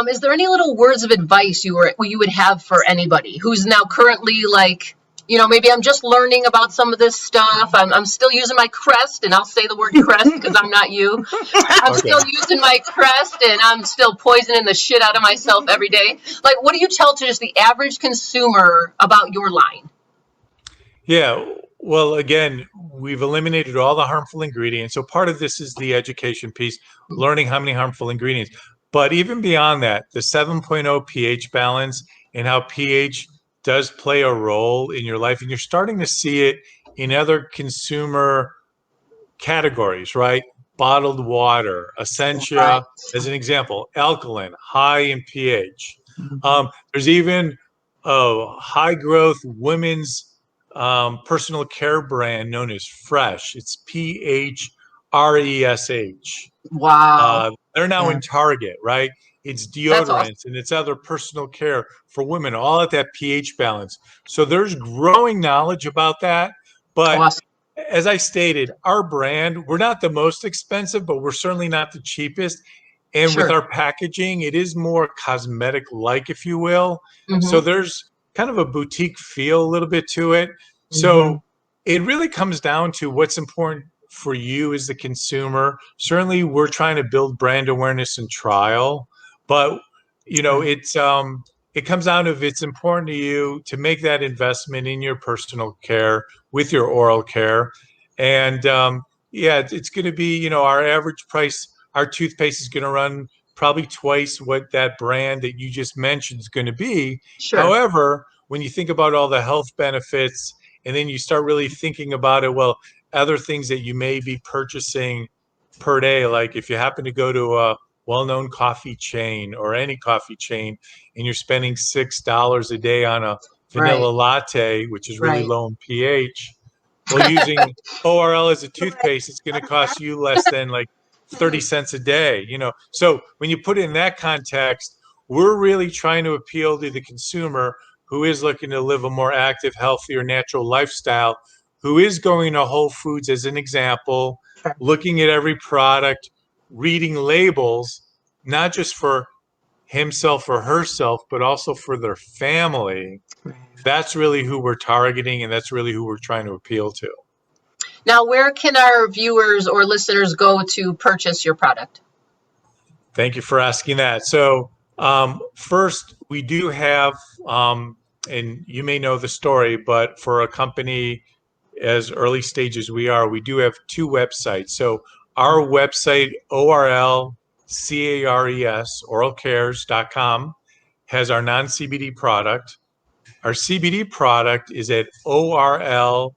Is there any little words of advice you would have for anybody who's now currently like, maybe I'm just learning about some of this stuff. I'm still using my Crest, and I'll say the word Crest because I'm not you. I'm still using my Crest, and I'm still poisoning the shit out of myself every day. Like, what do you tell to just the average consumer about your line? Yeah. Well, again, we've eliminated all the harmful ingredients. So part of this is the education piece, learning how many harmful ingredients. But even beyond that, the 7.0 pH balance and how pH does play a role in your life. And you're starting to see it in other consumer categories, right? Bottled water, Essentia, as an example, alkaline, high in pH. There's even a high growth women's personal care brand known as Fresh. It's PHRESH. Wow. They're now in Target, right? It's deodorants and it's other personal care for women, all at that pH balance. So there's growing knowledge about that. But as I stated, our brand, we're not the most expensive, but we're certainly not the cheapest. And with Sure. our packaging, it is more cosmetic-like, if you will. So Mhm. there's kind of a boutique feel a little bit to it. Mhm. So it really comes down to what's important for you as the consumer. Certainly, we're trying to build brand awareness and trial, but it comes down to if it's important to you to make that investment in your personal care with your oral care. And it's going to be, our average price, our toothpaste is going to run probably twice what that brand that you just mentioned is going to be. Sure. However, when you think about all the health benefits and then you start really thinking about it, well, other things that you may be purchasing per day, like if you happen to go to a well-known coffee chain or any coffee chain and you're spending $6 a day on a vanilla Right. latte, which is really Right. low in pH, well, using ORL as a toothpaste, it's going to cost you less than like 30 cents a day, So when you put it in that context, we're really trying to appeal to the consumer who is looking to live a more active, healthier, natural lifestyle, who is going to Whole Foods as an example, Sure. looking at every product, reading labels, not just for himself or herself, but also for their family. Right. That's really who we're targeting, and that's really who we're trying to appeal to. Now, where can our viewers or listeners go to purchase your product? Thank you for asking that. So, first, we do have, and you may know the story, but for a company as early stage as we are, we do have two websites. So, our website, ORL, CARES, oralcares.com, has our non CBD product. Our CBD product is at orlcbd.com.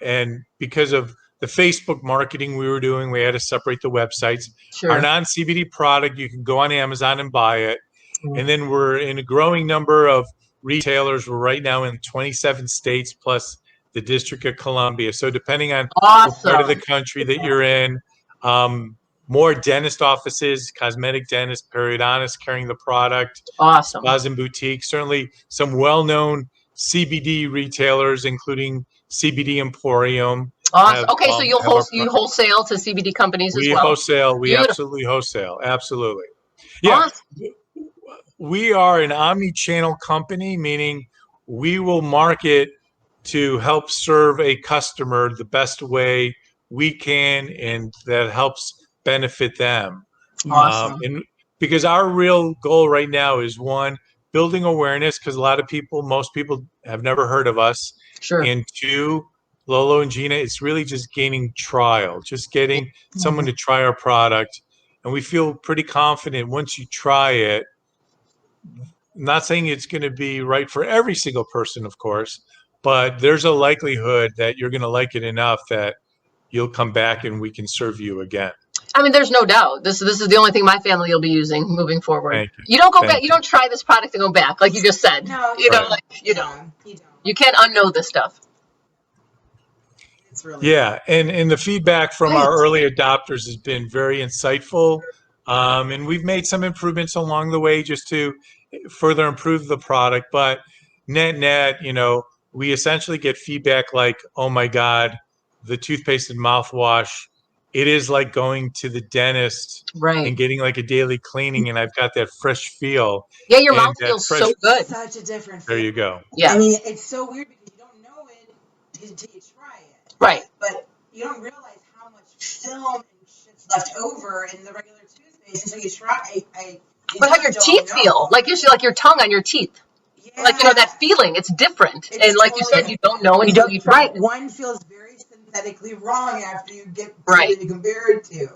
And because of the Facebook marketing we were doing, we had to separate the websites. Sure. Our non-CBD product, you can go on Amazon and buy it. Mm. And then we're in a growing number of retailers. We're right now in 27 states plus the District of Columbia. So depending on what part of the Awesome. country that you're in, more dentist offices, cosmetic dentists, periodontists carrying the product, Awesome. spas and boutiques, certainly some well-known CBD retailers, including CBD Emporium. Awesome. Okay, so you have our you wholesale to CBD companies as we well. wholesale. We Beautiful. absolutely wholesale. Absolutely. Yeah. Awesome. We are an omni-channel company, meaning we will market to help serve a customer the best way we can, and that helps benefit them. Awesome. And because our real goal right now is one, building awareness, because most people have never heard of us. Sure. And two, Lolo and Gina, it's really just gaining trial, just getting someone to try our product. And we feel pretty confident once you try it. Not saying it's going to be right for every single person, of course, but there's a likelihood that you're going to like it enough that you'll come back and we can serve you again. I mean, there's no doubt. This is the only thing my family will be using moving forward. Thank you. You don't go Thank back. You don't try this product and go back, like you just said. No, You know, Right. like you no, don't. you don't. You can't unknow this stuff. It's really Yeah, and the feedback from our Right. early adopters has been very insightful, and we've made some improvements along the way just to further improve the product. But net, we essentially get feedback like, "Oh my God, the toothpaste and mouthwash, it is like going to the dentist Right. and getting like a daily cleaning, and I've got that fresh feel." Yeah, your And mouth that feels fresh, so good. such a different there feel. you go. Yeah. I mean, it's so weird because you don't know it until you try it. Right. But you don't realize how much film and shit's left over in the regular toothpaste until you try. But how your teeth feel, like your tongue on your teeth, Yeah. like that feeling. It's different, It's and like you totally said, you don't know You until don't you try right. it. One feels very synthetically wrong after you get Right. something to compare it to.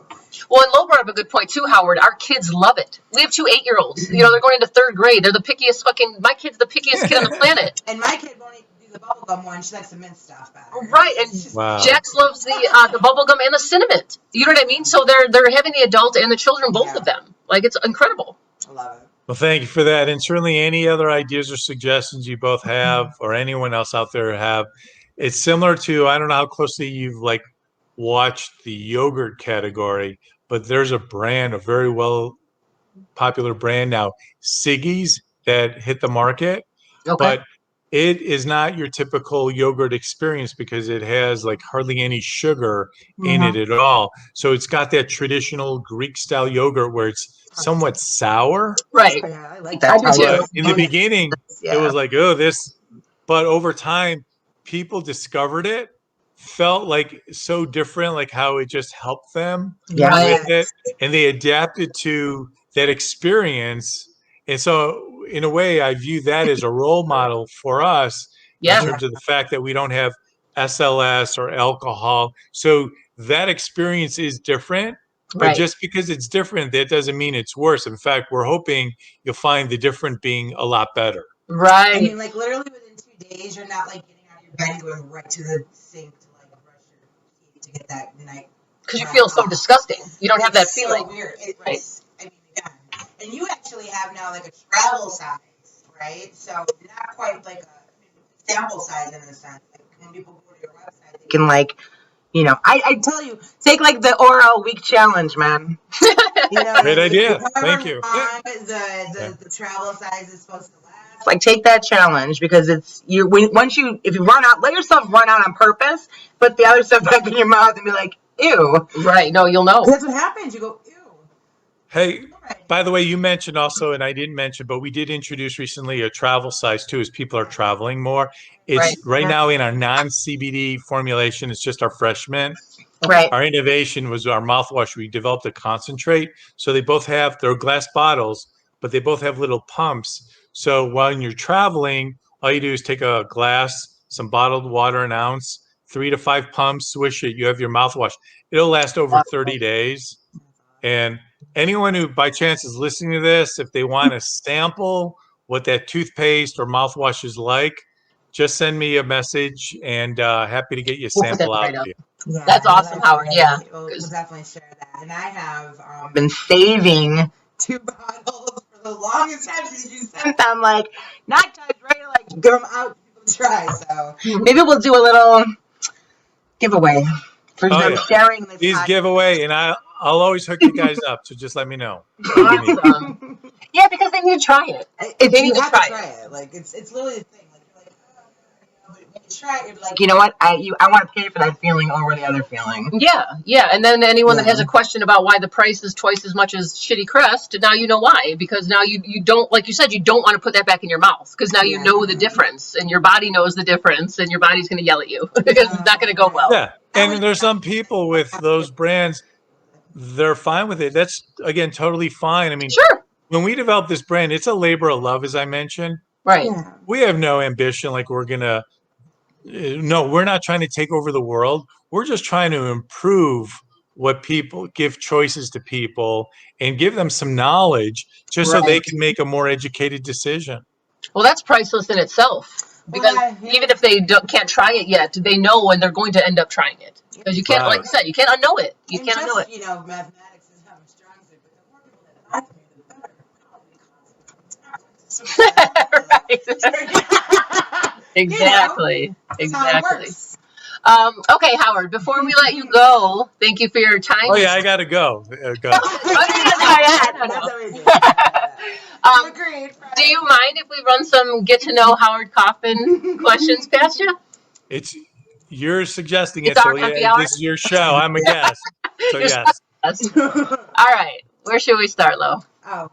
Well, and Lo brought up a good point too, Howard. Our kids love it. We have 2 8-year-olds. They're going into 3rd grade. They're the pickiest my kid's the pickiest kid on the planet. And my kid won't even do the bubblegum one. She likes the mint stuff better. Right, and Wow. Jax loves the bubble gum and the cinnamon. You know what I mean? So they're having the adult and the children, both of them. Like, it's incredible. I love it. Well, thank you for that. And certainly any other ideas or suggestions you both have or anyone else out there have, it's similar to, I don't know how closely you've watched the yogurt category, but there's a very well popular brand now, Siggy's, that hit the market. Okay. But it is not your typical yogurt experience because it has like hardly any sugar in it at all. So it's got that traditional Greek style yogurt where it's somewhat sour. Right. Yeah, I like I that. do too. But in the beginning, it was like, oh, this. But over time, people discovered it, felt like so different, like how it just helped them Yeah. with it, and they adapted to that experience. And so, in a way, I view that as a role model for us in Yeah. terms of the fact that we don't have SLS or alcohol. So that experience is different. But Right. just because it's different, that doesn't mean it's worse. In fact, we're hoping you'll find the different being a lot better. Right. I mean, like literally within 2 days, you're not like getting out of your bed and going right to the sink to like brush your teeth to get that night. Because you feel so disgusting. You don't have that It's feeling. So weird. Right. I mean, again, and you actually have now like a travel size, right? So not quite like a sample size in a sense. Like when people go to your website, they can like, you know, I tell you, take like the ORL week challenge, man. You know, Great idea. Thank you. The travel size is supposed to last. Like take that challenge because it's you. If you run out, let yourself run out on purpose. Put the other stuff back in your mouth and be like, ew. Right. No, you'll know. That's what happens. You go, ew. Hey, by the way, you mentioned also, and I didn't mention, but we did introduce recently a travel size too, as people are traveling more. It's right now in our non-CBD formulation. It's just our fresh mint. Right. Our innovation was our mouthwash. We developed a concentrate. So they both have, they're glass bottles, but they both have little pumps. So when you're traveling, all you do is take a glass, some bottled water, an ounce, 3 to 5 pumps, swish it. You have your mouthwash. It'll last over 30 days. And anyone who by chance is listening to this, if they want to sample what that toothpaste or mouthwash is like, just send me a message and happy to get you a We'll put sample that out right to up. you. Yeah, That's awesome, Howard. Yeah. We'll definitely share that. And I have been saving 2 bottles for the longest time since you sent them. Like, not touch, ready to like give them out for people to try. So maybe we'll do a little giveaway for them sharing this. Please give away, and I'll always hook you guys up. So just let me know. Awesome. Yeah, because they need to try it. They need to try it. Like it's literally the thing. Like you're like, but when you try it, you're like, you know what? I want to pay for that feeling over the other feeling. Yeah, yeah. And then anyone that has a question about why the price is twice as much as Shitty Crest, now you know why. Because now you don't, like you said, you don't want to put that back in your mouth. Because now you know the difference, and your body knows the difference, and your body's going to yell at you because it's not going to go well. Yeah, and there's some people with those brands, they're fine with it. That's, again, totally fine. I mean, Sure. When we developed this brand, it's a labor of love, as I mentioned. Right. Yeah. We have no ambition like we're going to, no, we're not trying to take over the world. We're just trying to improve what people, give choices to people and give them some knowledge just so they can make a more educated decision. Well, that's priceless in itself. Because even if they can't try it yet, they know when they're going to end up trying it. Because you can't, like you said, you can't unknow it. You can't unknow it. You know, mathematics is not my strong suit, but the more people that buy from you, the better. Right. Exactly. Exactly. Okay, Howard, before we let you go, thank you for your time. Oh, yeah, I got to go. Do you mind if we run some get to know Howard Kaufman questions past you? You're suggesting It's it, our so Hempy Hour? this is your show. I'm a guest. So yes. All right. Where should we start, Lo? Oh,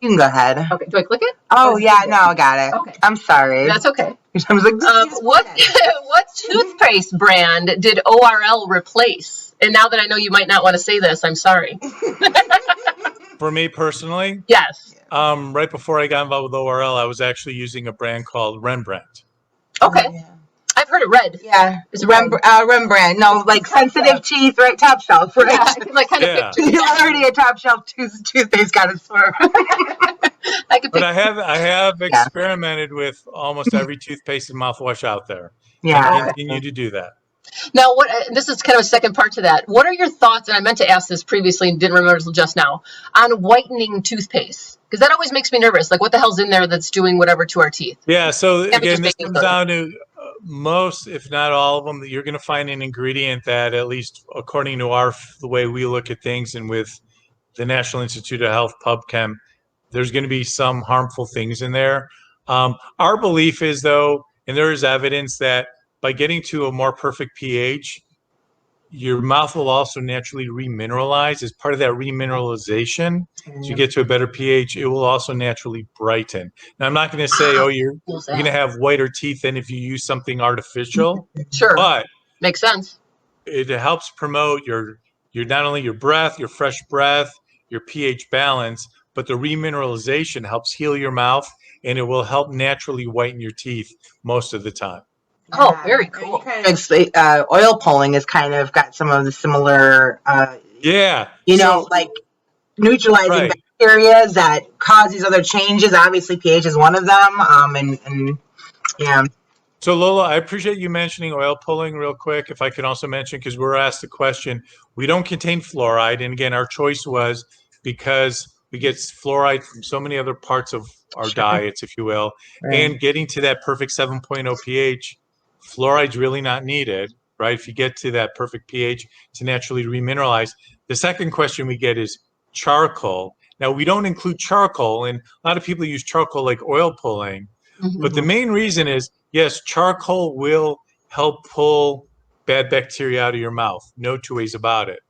you can go ahead. Okay. Do I click it? Oh yeah, no, I got it. Okay. I'm sorry. That's okay. I was like, what toothpaste brand did ORL replace? And now that I know you might not want to say this, I'm sorry. For me personally, yes. Right before I got involved with ORL, I was actually using a brand called Rembrandt. Okay. Yeah. I've heard it red. Yeah. It's Rembrandt. No, like sensitive teeth, right? Top shelf, right? Yeah, like kind of You're already a top shelf toothpaste got to swerve. But I have experimented with almost every toothpaste and mouthwash out there. Yeah. And continue to do that. Now, this is kind of a second part to that. What are your thoughts, and I meant to ask this previously and didn't remember until just now, on whitening toothpaste? Because that always makes me nervous. Like, what the hell's in there that's doing whatever to our teeth? Yeah, so again, this comes down to most, if not all of them, that you're going to find an ingredient that, at least according to the way we look at things and with the National Institute of Health, PubChem, there's going to be some harmful things in there. Our belief is, though, And there is evidence that by getting to a more perfect pH, your mouth will also naturally remineralize. As part of that remineralization, as you get to a better pH, it will also naturally brighten. Now, I'm not going to say, oh, you're going to have whiter teeth than if you use something artificial. Sure. But makes sense. it helps promote your not only your breath, your fresh breath, your pH balance, but the remineralization helps heal your mouth, and it will help naturally whiten your teeth most of the time. Oh, very cool. Oil pulling has kind of got some of the similar, Yeah. like neutralizing bacteria that cause these other changes. Obviously, pH is one of them. And yeah. So Lola, I appreciate you mentioning oil pulling real quick. If I can also mention, because we're asked the question, we don't contain fluoride. And again, our choice was because we get fluoride from so many other parts of our diets, if you will, and getting to that perfect 7.0 pH, fluoride's really not needed, right? If you get to that perfect pH to naturally remineralize. The second question we get is charcoal. Now, we don't include charcoal, and a lot of people use charcoal like oil pulling. But the main reason is, yes, charcoal will help pull bad bacteria out of your mouth. No two ways about it.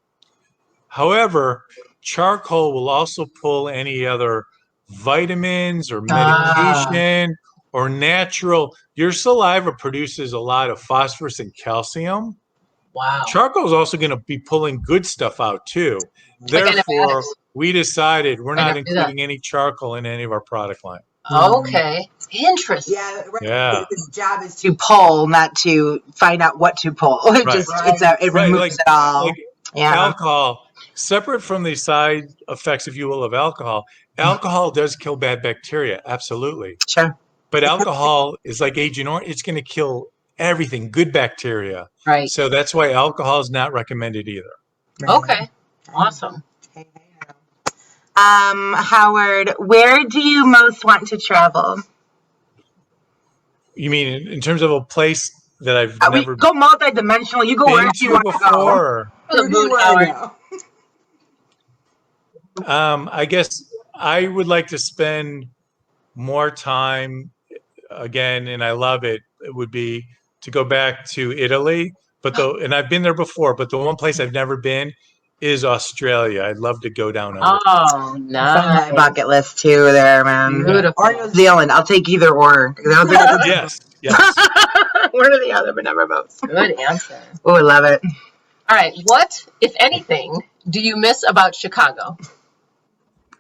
However, charcoal will also pull any other vitamins or medication or natural. Your saliva produces a lot of phosphorus and calcium. Wow. Charcoal is also going to be pulling good stuff out too. Therefore, we decided we're not including any charcoal in any of our product line. Okay. Interesting. Yeah, right. Its job is to pull, not to find out what to pull. It it removes it all. Alcohol, separate from the side effects, if you will, of alcohol, alcohol does kill bad bacteria. Absolutely. Sure. But alcohol is like Agent Orange. It's going to kill everything, good bacteria. Right. So that's why alcohol is not recommended either. Okay. Awesome. Howard, where do you most want to travel? You mean in terms of a place that I've never go multi-dimensional. You go wherever you want before? To go. I guess I would like to spend more time again, and I love it. It would be to go back to Italy, and I've been there before, but the one place I've never been is Australia. I'd love to go down under. Oh, nice. Bucket list too there, man. Beautiful. Or New Zealand. I'll take either or. Yes. One or the other, but never both. Good answer. Oh, I love it. All right. What, if anything, do you miss about Chicago?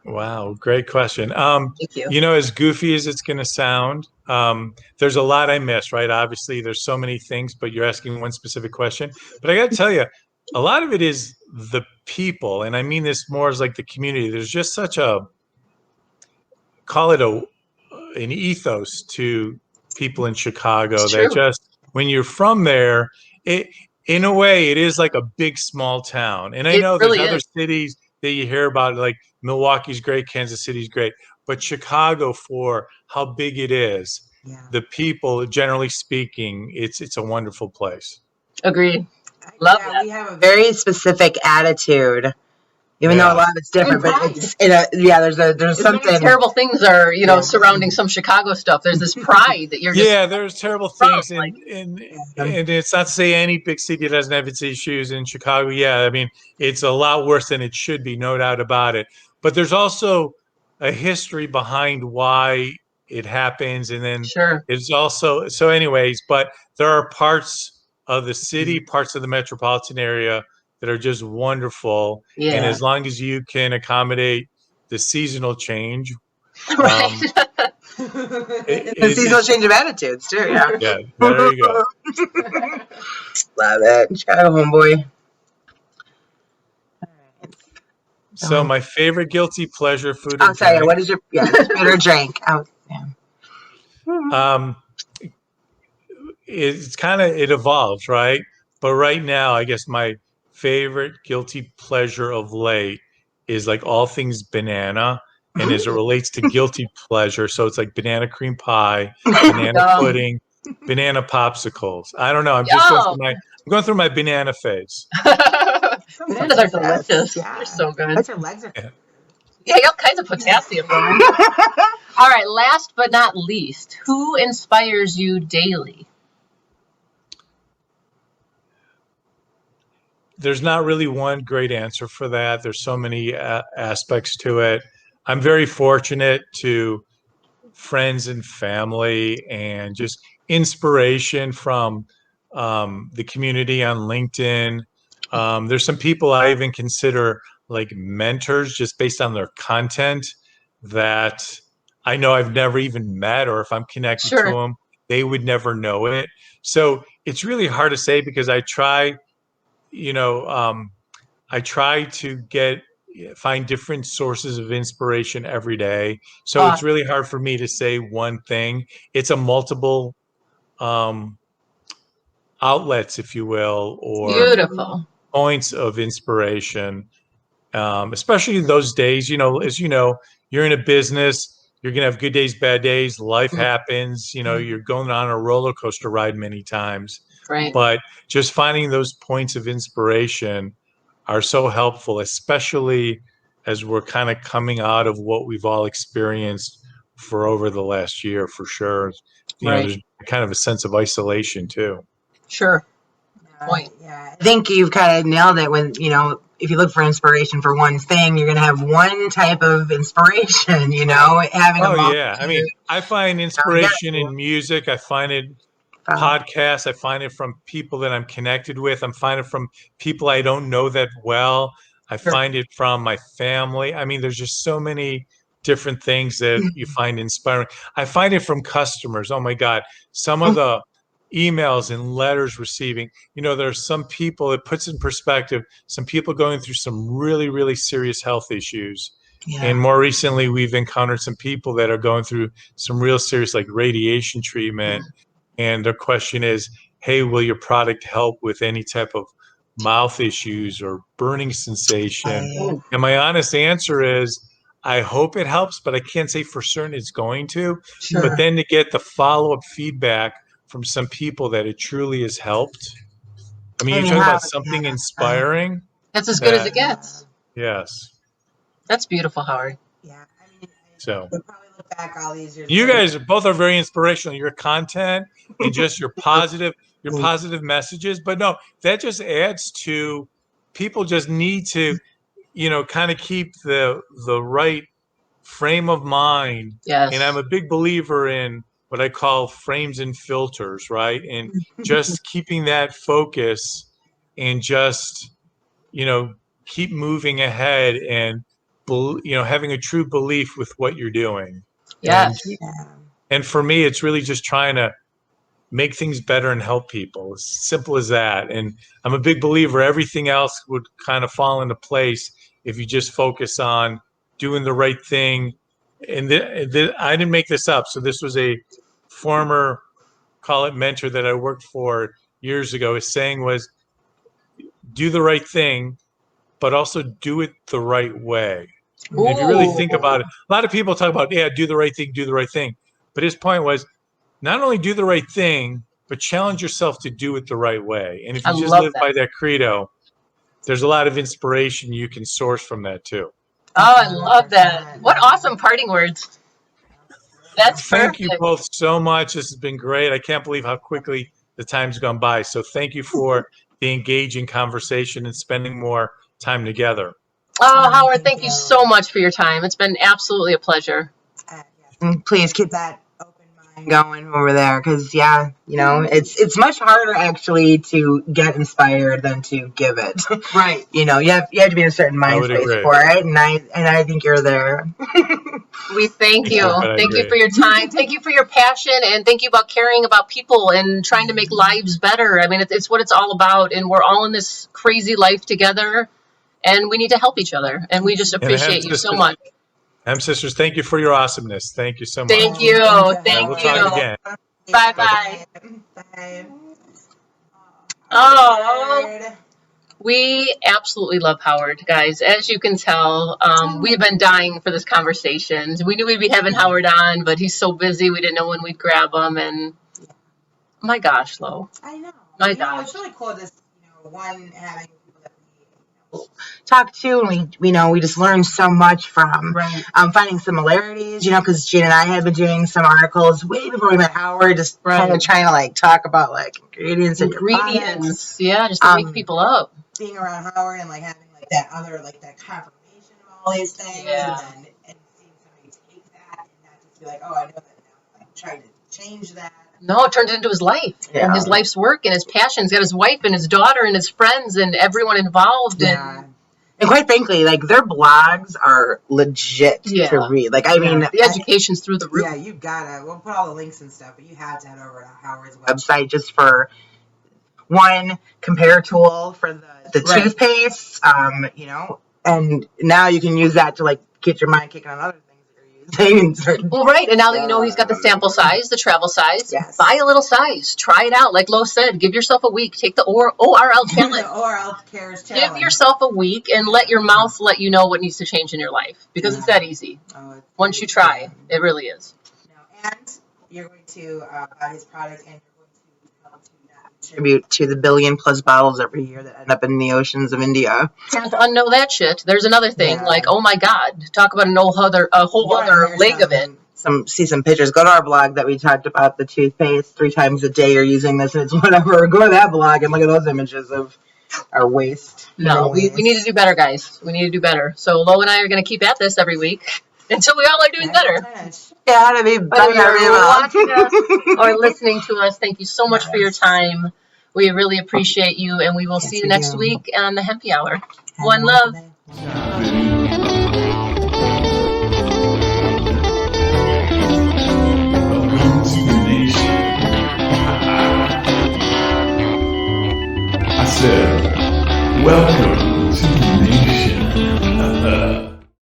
Wow, great question. Thank you. You know, as goofy as it's going to sound, there's a lot I miss, right? Obviously, there's so many things, but you're asking one specific question. But I got to tell you, a lot of it is the people, and I mean this more as like the community. There's just such an ethos to people in Chicago that just when you're from there, in a way, it is like a big small town. And I know there's other cities that you hear about, like Milwaukee's great, Kansas City's great, but Chicago, for how big it is, the people, generally speaking, it's a wonderful place. Agreed. Love that. We have a very specific attitude, even though a lot of it's different. But it's there's something. Many terrible things are surrounding some Chicago stuff. There's this pride that you're just there's terrible things, and it's not to say any big city doesn't have its issues. In Chicago, I mean it's a lot worse than it should be, no doubt about it. But there's also a history behind why it happens, and then it's also so. Anyways, but there are parts of the city, parts of the metropolitan area that are just wonderful. Yeah. And as long as you can accommodate the seasonal change, the seasonal change of attitudes too. Yeah. Yeah. There you go. Love it. Chicago homeboy. So my favorite guilty pleasure food. I'll tell you. What is your food or drink? It evolves, right? But right now, I guess my favorite guilty pleasure of late is like all things banana. And as it relates to guilty pleasure, so it's like banana cream pie, banana pudding, banana popsicles. I don't know. I'm just going through my banana phase. Bananas are delicious. Yeah. They're so good. Your legs are all kinds of potassium. All right, last but not least, who inspires you daily? There's not really one great answer for that. There's so many aspects to it. I'm very fortunate to friends and family and just inspiration from the community on LinkedIn. There's some people I even consider like mentors just based on their content that I know I've never even met, or if I'm connected to Sure. them, they would never know it. So it's really hard to say because I try, you know, I try to find different sources of inspiration every day. So it's really hard for me to say one thing. It's a multiple um, outlets, if you will, or Beautiful. points of inspiration. Especially those days, as you know, you're in a business, you're going to have good days, bad days, life happens, you're going on a roller coaster ride many times. Right. But just finding those points of inspiration are so helpful, especially as we're kind of coming out of what we've all experienced for over the last year, for sure. Right. There's kind of a sense of isolation too. Sure. Point. Yeah, I think you've kind of nailed it when, if you look for inspiration for one thing, you're going to have one type of inspiration, having a Oh, yeah. I mean, I find inspiration in music. I find it podcasts. I find it from people that I'm connected with. I'm finding it from people I don't know that well. I find it from my family. I mean, there's just so many different things that you find inspiring. I find it from customers. Oh my God. Some of the emails and letters receiving, there's some people, it puts in perspective, some people going through some really, really serious health issues. Yeah. And more recently, we've encountered some people that are going through some real serious, like radiation treatment. And their question is, hey, will your product help with any type of mouth issues or burning sensation? And my honest answer is, I hope it helps, but I can't say for certain it's going to. Sure. But then to get the follow-up feedback from some people that it truly has helped. I mean, you're talking about something inspiring. That's as good as it gets. Yes. That's beautiful, Howard. Yeah. I mean, So we'll probably look back all these years. you guys both are very inspirational. Your content and just your positive messages. But no, that just adds to people just need to, kind of keep the right frame of mind. Yes. And I'm a big believer in what I call frames and filters, right? And just keeping that focus and just, keep moving ahead and, having a true belief with what you're doing. Yes. And for me, it's really just trying to make things better and help people. As simple as that. And I'm a big believer everything else would kind of fall into place if you just focus on doing the right thing. And I didn't make this up. So this was a former, call it mentor that I worked for years ago. His saying was, do the right thing, but also do it the right way. And if you really think about it, a lot of people talk about, do the right thing, do the right thing. But his point was, not only do the right thing, but challenge yourself to do it the right way. And if you just live by that credo, there's a lot of inspiration you can source from that too. Oh, I love that. What awesome parting words. That's Thank you both so much. This has been great. I can't believe how quickly the time's gone by. So thank you for the engaging conversation and spending more time together. Oh, Howard, thank you so much for your time. It's been absolutely a pleasure. Please keep that open mind going over there, because it's much harder actually to get inspired than to give it. Right. You have to be in a certain mind space for it, and I think you're there. We thank you. Thank you for your time. Thank you for your passion, and thank you about caring about people and trying to make lives better. I mean, it's what it's all about, and we're all in this crazy life together, and we need to help each other, and we just appreciate you so much. Hemp Sisters, thank you for your awesomeness. Thank you so much. Thank you. Thank we'll you. Talk again. Bye-bye. Bye. Oh, we absolutely love Howard, guys. As you can tell, we've been dying for this conversation. We knew we'd be having Howard on, but he's so busy, we didn't know when we'd grab him. And my gosh, Lo. I know. My gosh. It's really cool just, having people that we talk to, and we just learned so much from. Right. Finding similarities, because Gina and I had been doing some articles way before we met Howard, just kind of trying to like talk about like ingredients and ingredients. Yeah, just to wake people up. Being around Howard and like having like that confirmation of all these things, and seeing somebody take that and not just be like, oh, I know that now, like trying to change that. No, it turned it into his life and his life's work and his passion. He's got his wife and his daughter and his friends and everyone involved. And quite frankly, like their blogs are legit to read. Like, I mean, the education's through the roof. Yeah, you gotta. We'll put all the links and stuff, but you have to head over to Howard's website just for one compare tool for the toothpaste. And now you can use that to like get your mind kicking on other things. Well, right, and now that you know he's got the sample size, the travel size, buy a little size, try it out. Like Lo said, give yourself a week. Take the ORL challenge. The ORL cares challenge. Give yourself a week and let your mouth let you know what needs to change in your life, because it's that easy. Once you try, it really is. And you're going to buy his product, and you're going to help to contribute to the 1 billion+ bottles every year that end up in the oceans of India. Can't unknow that shit. There's another thing, like, oh my God, talk about a whole other leg of it. See some pictures. Go to our blog that we talked about the toothpaste 3 times a day. You're using this, and it's whatever. Go to that blog and look at those images of our waste. No, we need to do better, guys. We need to do better. So Lo and I are going to keep at this every week until we all are doing better. Yeah, to be better. Whether you're watching us or listening to us, thank you so much for your time. We really appreciate you, and we will see you next week on the Hempy Hour. One love. Welcome to the nation. I said, welcome to the nation.